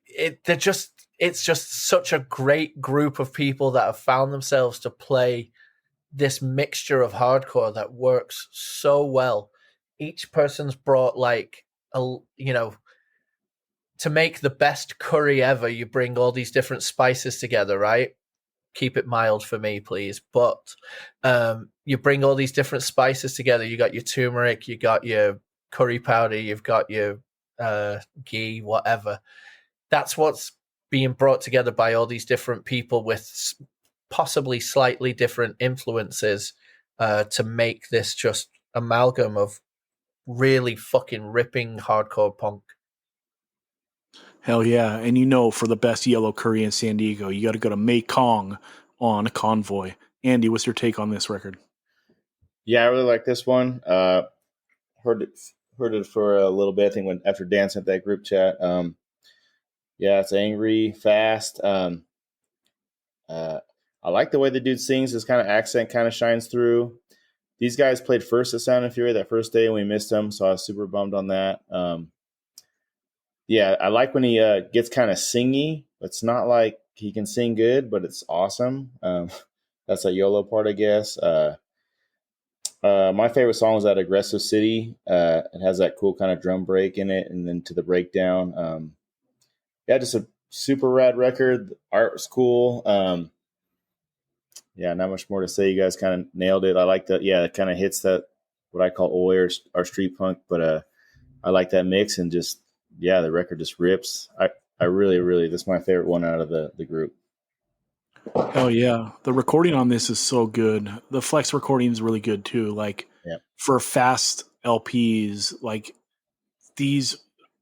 it's just such a great group of people that have found themselves to play this mixture of hardcore that works so well. Each person's brought like to make the best curry ever, you bring all these different spices together, right? Keep it mild for me, please. But you bring all these different spices together. You got your turmeric, you got your curry powder, you've got your ghee, whatever. That's what's being brought together by all these different people with possibly slightly different influences to make this just amalgam of really fucking ripping hardcore punk. Hell yeah. And you know, for the best yellow curry in San Diego, you got to go to Mekong on Convoy. Andy, what's your take on this record? Yeah, I really like this one. Heard it for a little bit. I think after Dan sent that group chat. Yeah, it's angry, fast. I like the way the dude sings. His kind of accent kind of shines through. These guys played first at Sound and Fury that first day, and we missed him, so I was super bummed on that. Yeah, I like when he gets kind of singy. It's not like he can sing good, but it's awesome. That's a YOLO part, I guess. My favorite song is that Aggressive City. It has that cool kind of drum break in it, and then to the breakdown. Yeah, just a super rad record. The art was cool. Yeah, not much more to say. You guys kind of nailed it. I like that. Yeah, it kind of hits that what I call oi or street punk, but I like that mix, and just the record just rips. I really, really, this is my favorite one out of the group. Oh yeah, the recording on this is so good. The Flex recording is really good too. Like Yep. for fast LPs, like these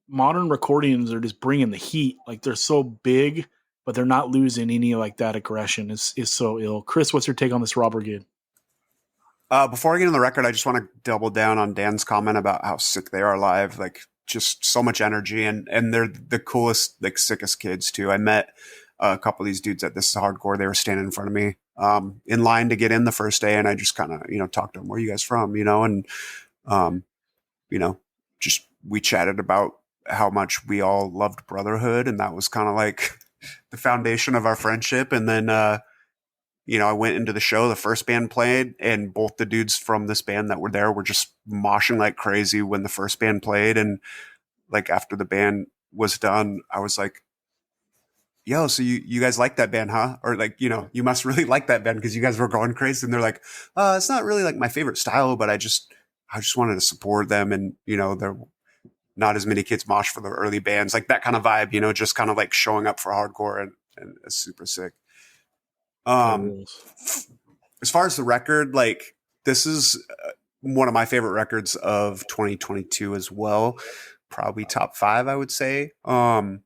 modern recordings are just bringing the heat. Like they're so big, but they're not losing any like that aggression. Is so ill. Chris, what's your take on this Rob Brigade? Before I get into the record, I just want to double down on Dan's comment about how sick they are live. Like just so much energy, and they're the coolest, like sickest kids too. I met a couple of these dudes at This Is Hardcore. They were standing in front of me, in line to get in the first day, and I just kind of talked to them. Where are you guys from? And just we chatted about how much we all loved brotherhood, and that was kind of like the foundation of our friendship. And then I went into the show, the first band played, and both the dudes from this band that were there were just moshing like crazy when the first band played. And like after the band was done, I was like, yo, so you guys like that band, huh? Or like, you must really like that band because you guys were going crazy. And they're like, it's not really like my favorite style, but I just wanted to support them. And, there not as many kids mosh for the early bands, like that kind of vibe, just kind of like showing up for hardcore, and it's super sick. As far as the record, like this is one of my favorite records of 2022 as well. Probably top 5, I would say. A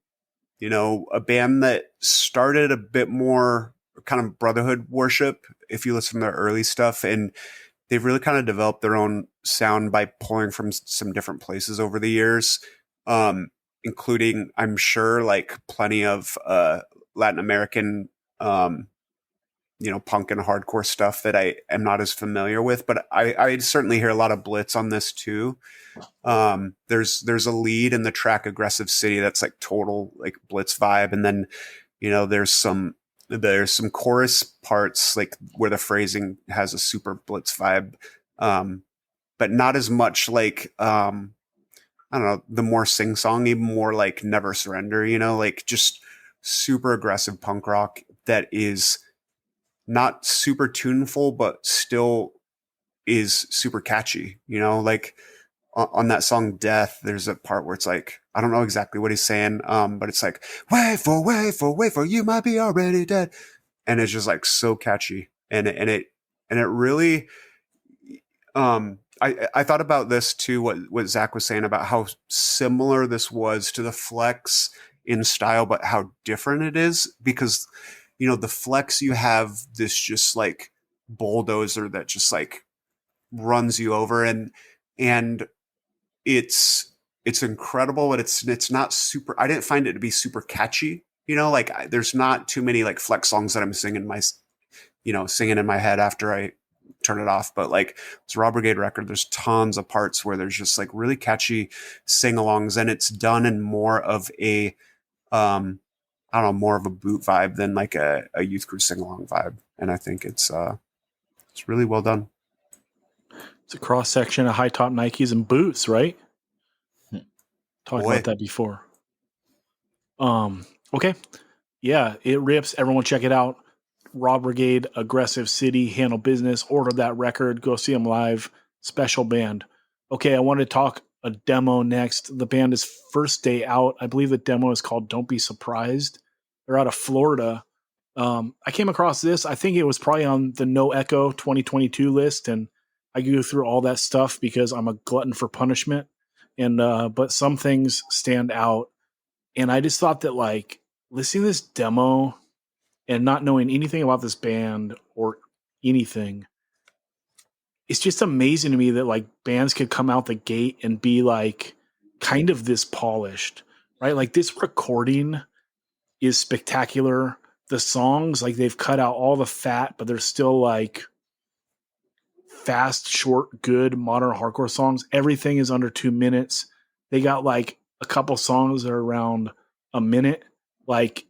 band that started a bit more kind of brotherhood worship, if you listen to their early stuff, and they've really kind of developed their own sound by pulling from some different places over the years, including, I'm sure, like plenty of Latin American punk and hardcore stuff that I am not as familiar with, but I certainly hear a lot of Blitz on this too. There's a lead in the track Aggressive City that's like total like Blitz vibe. And then, there's some chorus parts like where the phrasing has a super Blitz vibe. But not as much like, I don't know, the more sing-songy, more like Never Surrender, like just super aggressive punk rock that is not super tuneful, but still is super catchy, like on that song Death, there's a part where it's like, I don't know exactly what he's saying, but it's like, wait for, you might be already dead. And it's just like so catchy. And it really, I thought about this too, what Zach was saying about how similar this was to the Flex in style, but how different it is, because the Flex, you have this just like bulldozer that just like runs you over, and it's incredible, but it's not super. I didn't find it to be super catchy. Like there's not too many like Flex songs that I'm singing in my head after I turn it off. But like it's a Rob Brigade record, there's tons of parts where there's just like really catchy sing-alongs, and it's done in more of a I don't know, more of a boot vibe than like a Youth Crew sing-along vibe. And I think it's really well done. It's a cross section of high top Nikes and boots, right? Talked Boy. about that before. Okay. Yeah, it rips. Everyone check it out. Rob Brigade, Aggressive City, Handle Business. Order that record. Go see them live. Special band. Okay, I want to talk a demo next. The band is first day out. I believe the demo is called Don't Be Surprised. They're out of Florida. I came across this. I think it was probably on the No Echo 2022 list, and I go through all that stuff because I'm a glutton for punishment. And but some things stand out, and I just thought that like listening to this demo and not knowing anything about this band or anything, it's just amazing to me that like bands could come out the gate and be like kind of this polished, right? Like this recording is spectacular. The songs, like they've cut out all the fat, but they're still like fast, short, good modern hardcore songs. Everything is under 2 minutes. They got like a couple songs that are around a minute, like,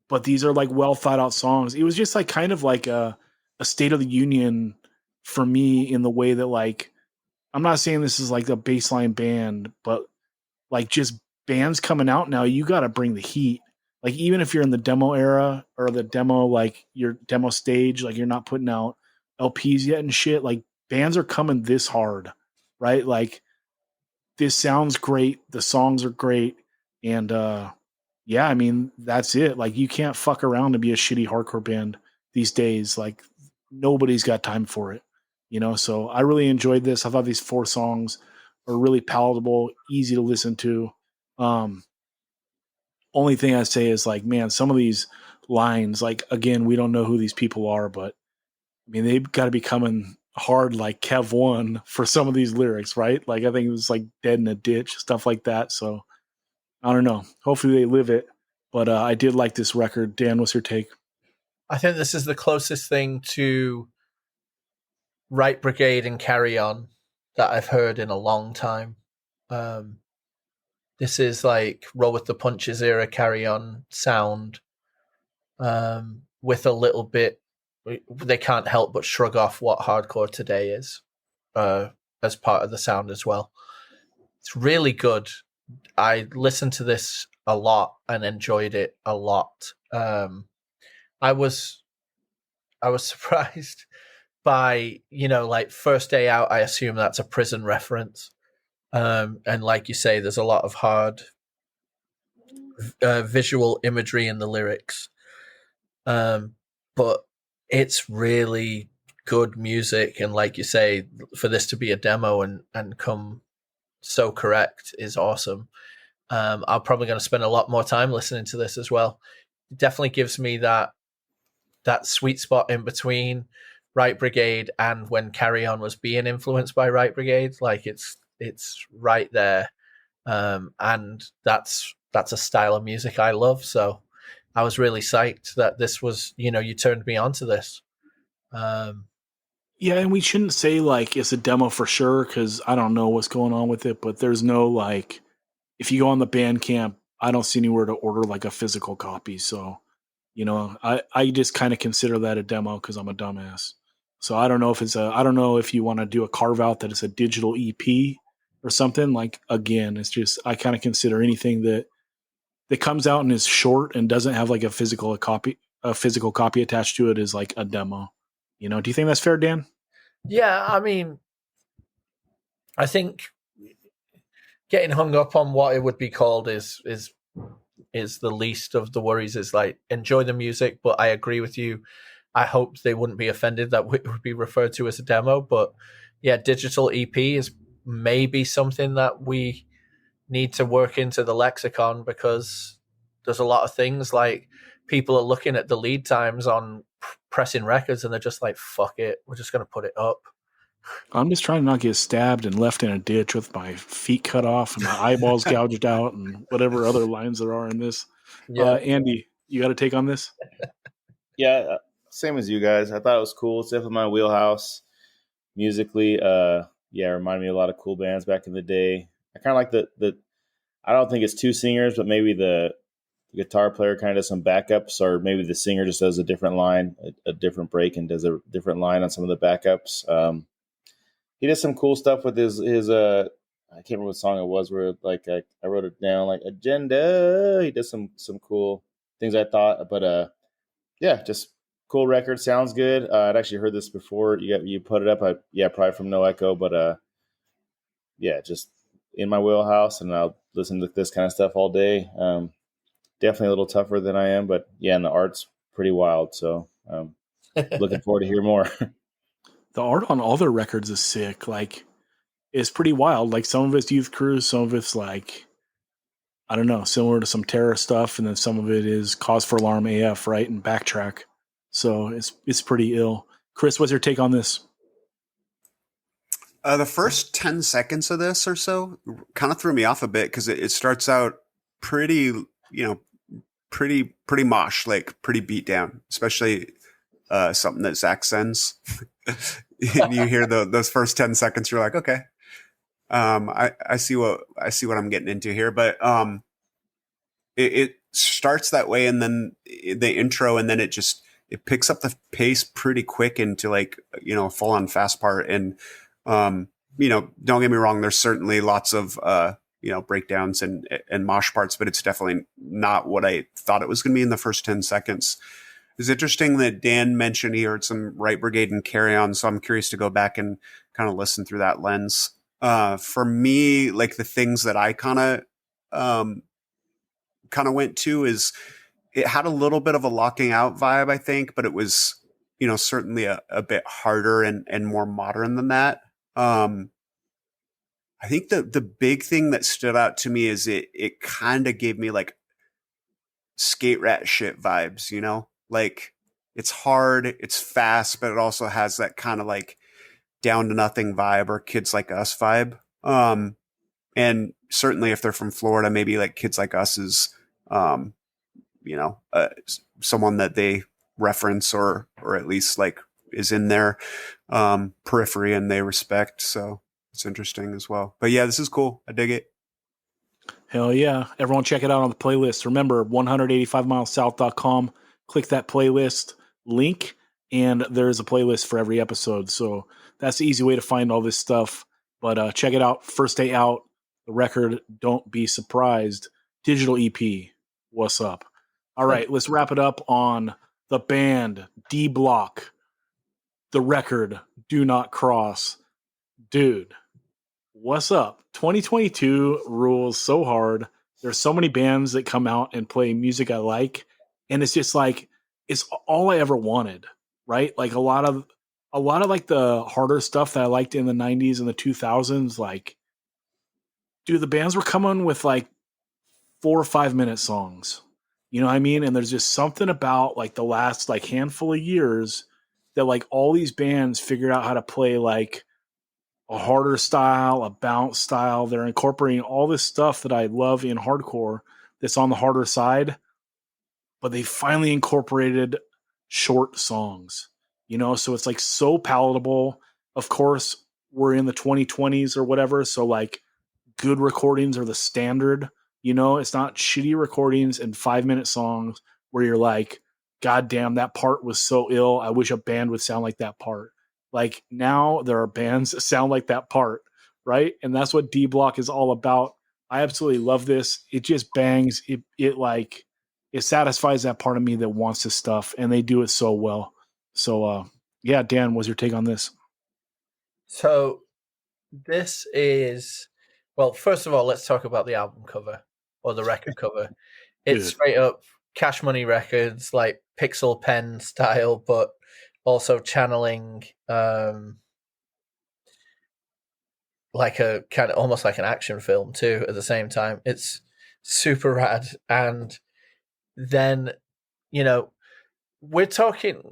but these are like well thought out songs. It was just like kind of like a State of the Union for me, in the way that like, I'm not saying this is like a baseline band, but like just bands coming out now, you got to bring the heat. Like even if you're in the demo era or the demo, like your demo stage, like you're not putting out LPs yet and shit, like bands are coming this hard, right? Like this sounds great. The songs are great. And yeah, I mean, that's it. Like, you can't fuck around to be a shitty hardcore band these days. Like, nobody's got time for it, you know? So I really enjoyed this. I thought these 4 songs are really palatable, easy to listen to. Only thing I say is, like, man, some of these lines, like, again, we don't know who these people are, but I mean, they've got to be coming hard like Kev One for some of these lyrics, right? Like, I think it was like dead in a ditch, stuff like that. So I don't know. Hopefully they live it. But I did like this record. Dan, what's your take? I think this is the closest thing to Right Brigade and Carry On that I've heard in a long time. This is like Roll with the Punches era Carry On sound, with a little bit. They can't help but shrug off what hardcore today is, as part of the sound as well. It's really good. I listened to this a lot and enjoyed it a lot. I was surprised by, like First Day Out. I assume that's a prison reference. And like you say, there's a lot of hard visual imagery in the lyrics. But it's really good music. And like you say, for this to be a demo and come so correct is awesome. I'm probably going to spend a lot more time listening to this as well. It definitely gives me that sweet spot in between Right Brigade and when Carry On was being influenced by Right Brigade. Like it's right there. And that's a style of music I love. So I was really psyched that this was, you turned me on to this. Yeah, and we shouldn't say like it's a demo for sure, because I don't know what's going on with it, but there's no, like, if you go on the Bandcamp, I don't see anywhere to order like a physical copy. So, I just kind of consider that a demo because I'm a dumbass. So I don't know if you want to do a carve out that it's a digital EP or something. Like, again, it's just, I kind of consider anything that comes out and is short and doesn't have like a physical copy attached to it is like a demo. Do you think that's fair, Dan? Yeah, I mean, I think getting hung up on what it would be called is the least of the worries. Is like, enjoy the music, but I agree with you. I hope they wouldn't be offended that it would be referred to as a demo. But yeah, digital EP is maybe something that we need to work into the lexicon, because there's a lot of things like people are looking at the lead times on pressing records and they're just like, fuck it, we're just going to put it up. I'm just trying to not get stabbed and left in a ditch with my feet cut off and my eyeballs gouged out and whatever other lines there are in this. Yeah. Andy, you got a take on this? Yeah, same as you guys. I thought it was cool. It's definitely my wheelhouse musically. It reminded me of a lot of cool bands back in the day. I kind of like the I don't think it's 2 singers, but maybe the guitar player kind of does some backups, or maybe the singer just does a different line, a different break, and does a different line on some of the backups. He does some cool stuff with his I can't remember what song it was, where like I wrote it down, like Agenda. He does some cool things, I thought, but just cool record. Sounds good. I'd actually heard this before you put it up. Probably from No Echo, but just in my wheelhouse, and I'll listen to this kind of stuff all day. Definitely a little tougher than I am, but yeah, and the art's pretty wild. So looking forward to hear more. The art on all their records is sick. Like, it's pretty wild. Like, some of it's Youth Crew, some of it's like, I don't know, similar to some Terror stuff, and then some of it is Cause for Alarm AF, right? And Backtrack. So it's pretty ill. Chris, what's your take on this? The first 10 seconds of this or so kind of threw me off a bit, because it starts out pretty, pretty mosh, like pretty beat down, especially something that Zach sends. You hear those first 10 seconds, you're like, okay, I see what I'm getting into here. But it starts that way, and then the intro, and then it picks up the pace pretty quick into like, full on fast part. And don't get me wrong, there's certainly lots of breakdowns and mosh parts, but it's definitely not what I thought it was going to be in the first 10 seconds. It's interesting that Dan mentioned he heard some Right Brigade and Carry On, so I'm curious to go back and kind of listen through that lens. For me, like the things that I kind of kind of went to is it had a little bit of a locking out vibe, I think, but it was, certainly a bit harder and more modern than that. I think the big thing that stood out to me is it kind of gave me like skate rat shit vibes, like it's hard, it's fast, but it also has that kind of like down to nothing vibe or Kids Like Us vibe. And certainly if they're from Florida, maybe like Kids Like Us is, someone that they reference or at least like is in their periphery and they respect. So it's interesting as well. But yeah, this is cool. I dig it. Hell yeah. Everyone check it out on the playlist. Remember, 185milessouth.com. Click that playlist link, and there's a playlist for every episode. So that's the easy way to find all this stuff. But check it out. First day out, the record, Don't Be Surprised. Digital EP. What's up? All right, let's wrap it up on the band, Bloc. The record, Do Not Cross. Dude, what's up? 2022 rules so hard. There's so many bands that come out and play music I like, and it's just like it's all I ever wanted, right? Like a lot of like the harder stuff that I liked in the 90s and the 2000s, like dude, the bands were coming with like 4 or 5 minute songs. You know what I mean? And there's just something about like the last like handful of years that like all these bands figured out how to play like a harder style, a bounce style. They're incorporating all this stuff that I love in hardcore that's on the harder side, but they finally incorporated short songs, so it's like so palatable. Of course, we're in the 2020s or whatever. So like good recordings are the standard, it's not shitty recordings and 5 minute songs where you're like, God damn, that part was so ill. I wish a band would sound like that part. Like now there are bands that sound like that part, right? And that's what Bloc is all about. I absolutely love this. It just bangs. It satisfies that part of me that wants this stuff, and they do it so well. So yeah, Dan, what's your take on this? So this is, well, first of all, let's talk about the album cover or the record cover. It's straight up Cash Money Records, like pixel pen style, but also channeling like a kind of almost like an action film too at the same time. It's super rad. And then, we're talking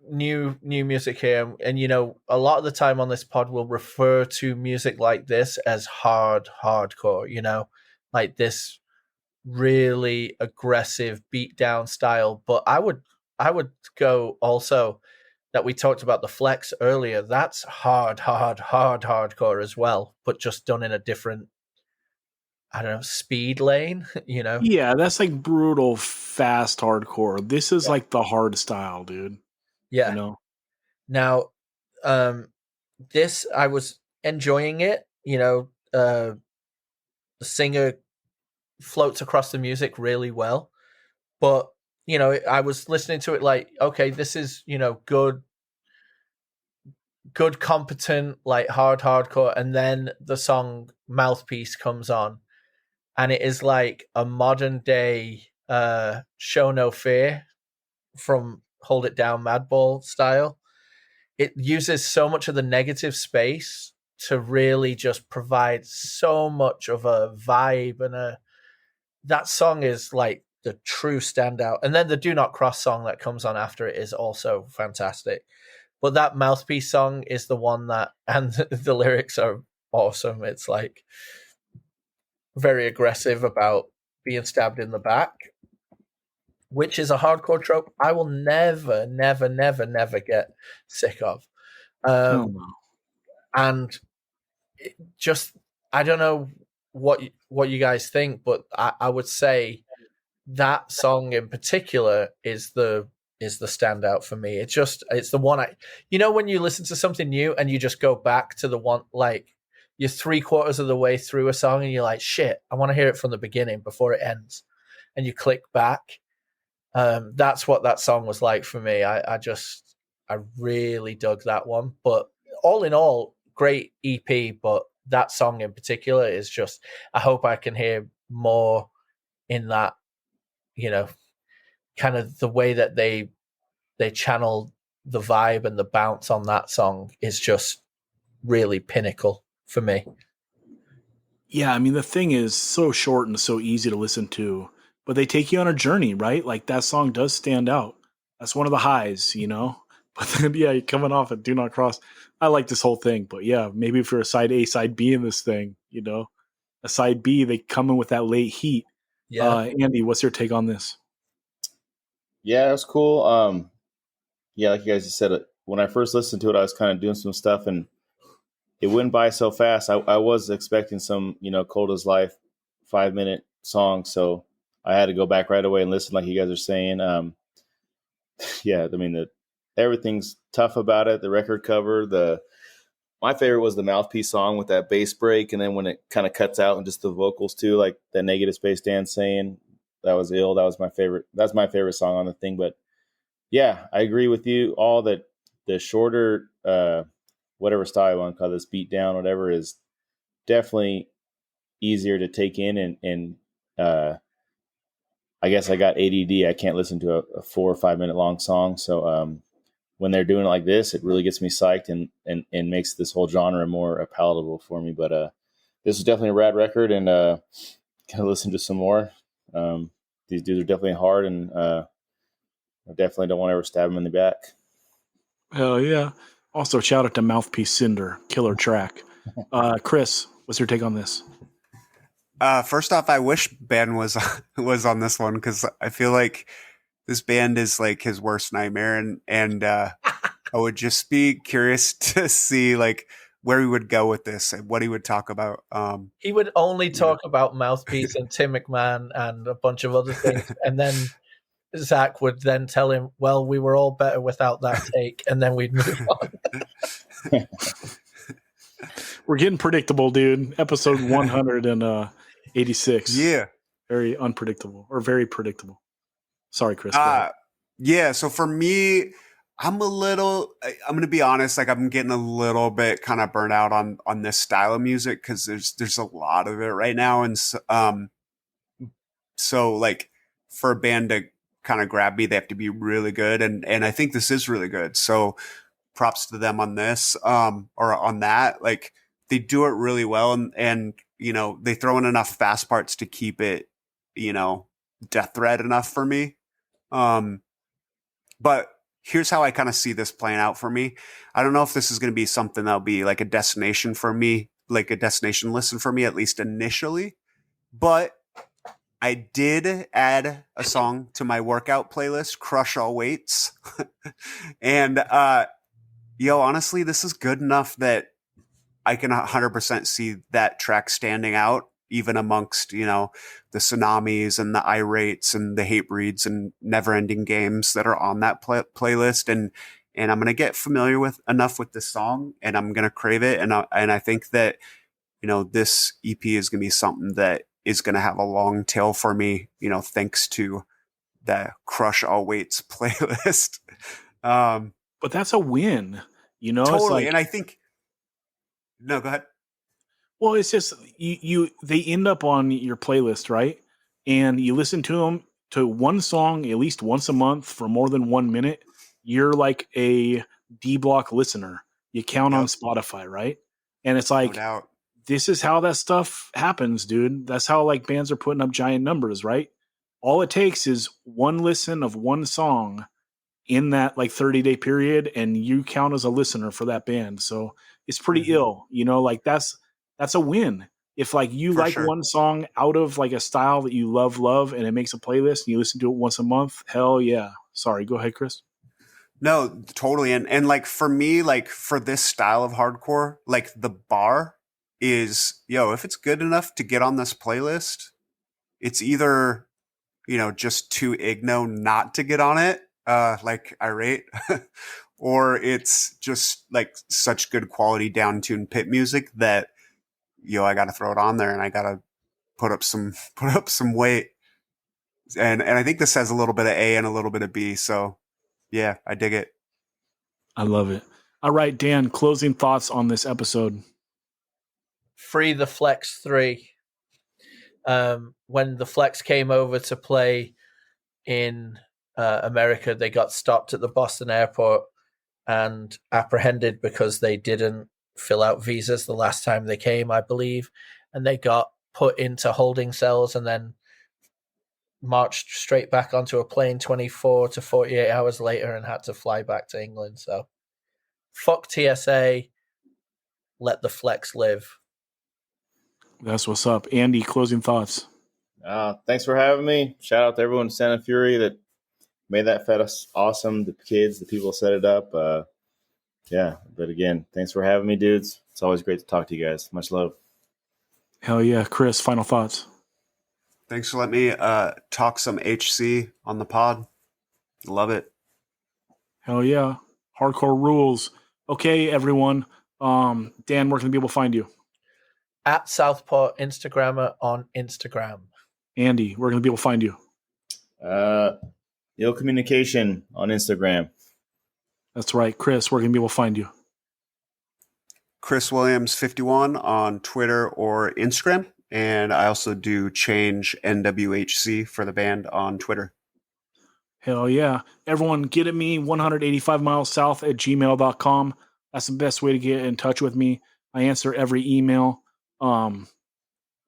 new music here, and a lot of the time on this pod we'll refer to music like this as hardcore, like this really aggressive beat down style. But I would go also that we talked about the Flex earlier. That's hardcore as well, but just done in a different, I don't know, speed lane, Yeah, that's like brutal, fast hardcore. This is like the hard style, dude. Yeah. Now, this, I was enjoying it, the singer floats across the music really well, but I was listening to it like, okay, this is, good, competent, like hardcore. And then the song Mouthpiece comes on, and it is like a modern day Show No Fear from Hold It Down Madball style. It uses so much of the negative space to really just provide so much of a vibe, and that song is like the true standout. And then the Do Not Cross song that comes on after it is also fantastic. But that Mouthpiece song is the one that, and the lyrics are awesome. It's like very aggressive about being stabbed in the back, which is a hardcore trope I will never get sick of. And just, I don't know what you guys think, but I would say that song in particular is the standout for me. It's the one when you listen to something new and you just go back to the one, like you're 3/4 of the way through a song and you're like, shit, I want to hear it from the beginning before it ends, and you click back. That's what that song was like for me. I really dug that one. But all in all, great EP, but that song in particular is just, I hope I can hear more in that kind of the way that they channel the vibe and the bounce on that song is just really pinnacle for me. Yeah, I mean, the thing is so short and so easy to listen to, but they take you on a journey, right? Like that song does stand out. That's one of the highs, But then, yeah, you're coming off at Do Not Cross. I like this whole thing, but yeah, maybe if you're a side A, side B in this thing, a side B, they come in with that late heat. Yeah. Andy, what's your take on this? Yeah, that's cool. Yeah, like you guys just said, when I first listened to it, I was kind of doing some stuff and it went by so fast. I was expecting some, Cold as Life 5-minute song. So I had to go back right away and listen like you guys are saying. Yeah, I mean, everything's tough about it. The record cover, my favorite was the Mouthpiece song with that bass break. And then when it kind of cuts out and just the vocals too, like that negative space Dan saying, that was ill. That was my favorite. That's my favorite song on the thing. But yeah, I agree with you all that the shorter, whatever style you want to call this, beat down, whatever, is definitely easier to take in. And I guess I got ADD. I can't listen to a 4 or 5 minute long song. So when they're doing it like this, it really gets me psyched and makes this whole genre more palatable for me. But this is definitely a rad record, and can listen to some more. These dudes are definitely hard, and I definitely don't want to ever stab them in the back. Hell yeah. Also, shout out to Mouthpiece Cinder, killer track. Chris, what's your take on this? First off, I wish Ben was on this one because I feel like this band is like his worst nightmare, and I would just be curious to see like where he would go with this and what he would talk about. He would only talk about Mouthpiece and Tim McMahon and a bunch of other things, and then Zach would then tell him, "Well, we were all better without that take," and then we'd move on. We're getting predictable, dude. Episode 186. Yeah, very unpredictable or very predictable. Sorry, Chris. Yeah. So for me, I'm going to be honest, like I'm getting a little bit kind of burnt out on this style of music because there's a lot of it right now. And so like for a band to kind of grab me, they have to be really good. And I think this is really good. So props to them on this, or on that. Like they do it really well. And they throw in enough fast parts to keep it, death threat enough for me. But here's how I kind of see this playing out for me. I don't know if this is going to be something that'll be like a destination for me, like a destination listen for me, at least initially. But I did add a song to my workout playlist, Crush All Weights. And, honestly, this is good enough that I can 100% see that track standing out, even amongst, the Tsunamis and the Irates and the Hate Breeds and Never Ending Games that are on that playlist. And I'm going to get familiar enough with this song, and I'm going to crave it. And I think that, this EP is going to be something that is going to have a long tail for me, thanks to the Crush All Weights playlist. But that's a win, Totally. And I think, no, go ahead. Well, it's just they end up on your playlist, right? And you listen to them to one song at least once a month for more than 1 minute. You're like a D Block listener. You count on Spotify, right? And it's like, no doubt. This is how that stuff happens, dude. That's how like bands are putting up giant numbers, right? All it takes is one listen of one song in that like 30-day period, and you count as a listener for that band. So it's pretty ill, like that's a win. If like you For like sure. one song out of like a style that you love, and it makes a playlist and you listen to it once a month, hell yeah. Sorry, go ahead, Chris. No, totally. And like for me, like for this style of hardcore, like the bar is, if it's good enough to get on this playlist, it's either, just too igno not to get on it, like Irate, or it's just like such good quality down-tuned pit music that, I got to throw it on there and I got to put up some weight. And I think this has a little bit of A and a little bit of B. So yeah, I dig it. I love it. All right, Dan, closing thoughts on this episode. Free the Flex 3. When the Flex came over to play in America, they got stopped at the Boston airport and apprehended because they didn't fill out visas the last time they came, I believe, and they got put into holding cells and then marched straight back onto a plane 24 to 48 hours later and had to fly back to England. So fuck TSA, let the flex live. That's what's up. Andy, closing thoughts. Thanks for having me. Shout out to everyone in Santa Fury that made that fest awesome. The kids, the people set it up. Yeah, but again, thanks for having me, dudes. It's always great to talk to you guys. Much love. Hell yeah. Chris, final thoughts. Thanks for letting me talk some HC on the pod. Love it. Hell yeah. Hardcore rules. Okay, everyone. Dan, where can people find you? At Southpaw Instagrammer on Instagram. Andy, where can people find you? Ill Communication on Instagram. That's right. Chris, where can people find you? Chris Williams 51 on Twitter or Instagram. And I also do Change NWHC for the band on Twitter. Hell yeah. Everyone, get at me 185 miles south at gmail.com. That's the best way to get in touch with me. I answer every email.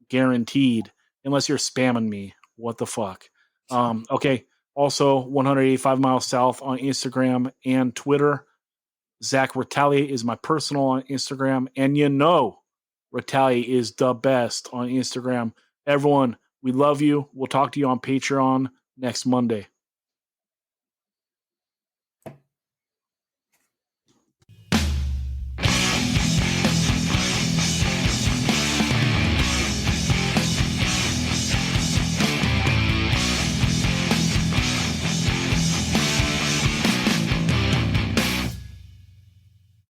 Guaranteed. Unless you're spamming me. What the fuck? Okay. Also, 185 miles south on Instagram and Twitter. Zach Retaliate is my personal on Instagram. And you know, Retaliate is the best on Instagram. Everyone, we love you. We'll talk to you on Patreon next Monday.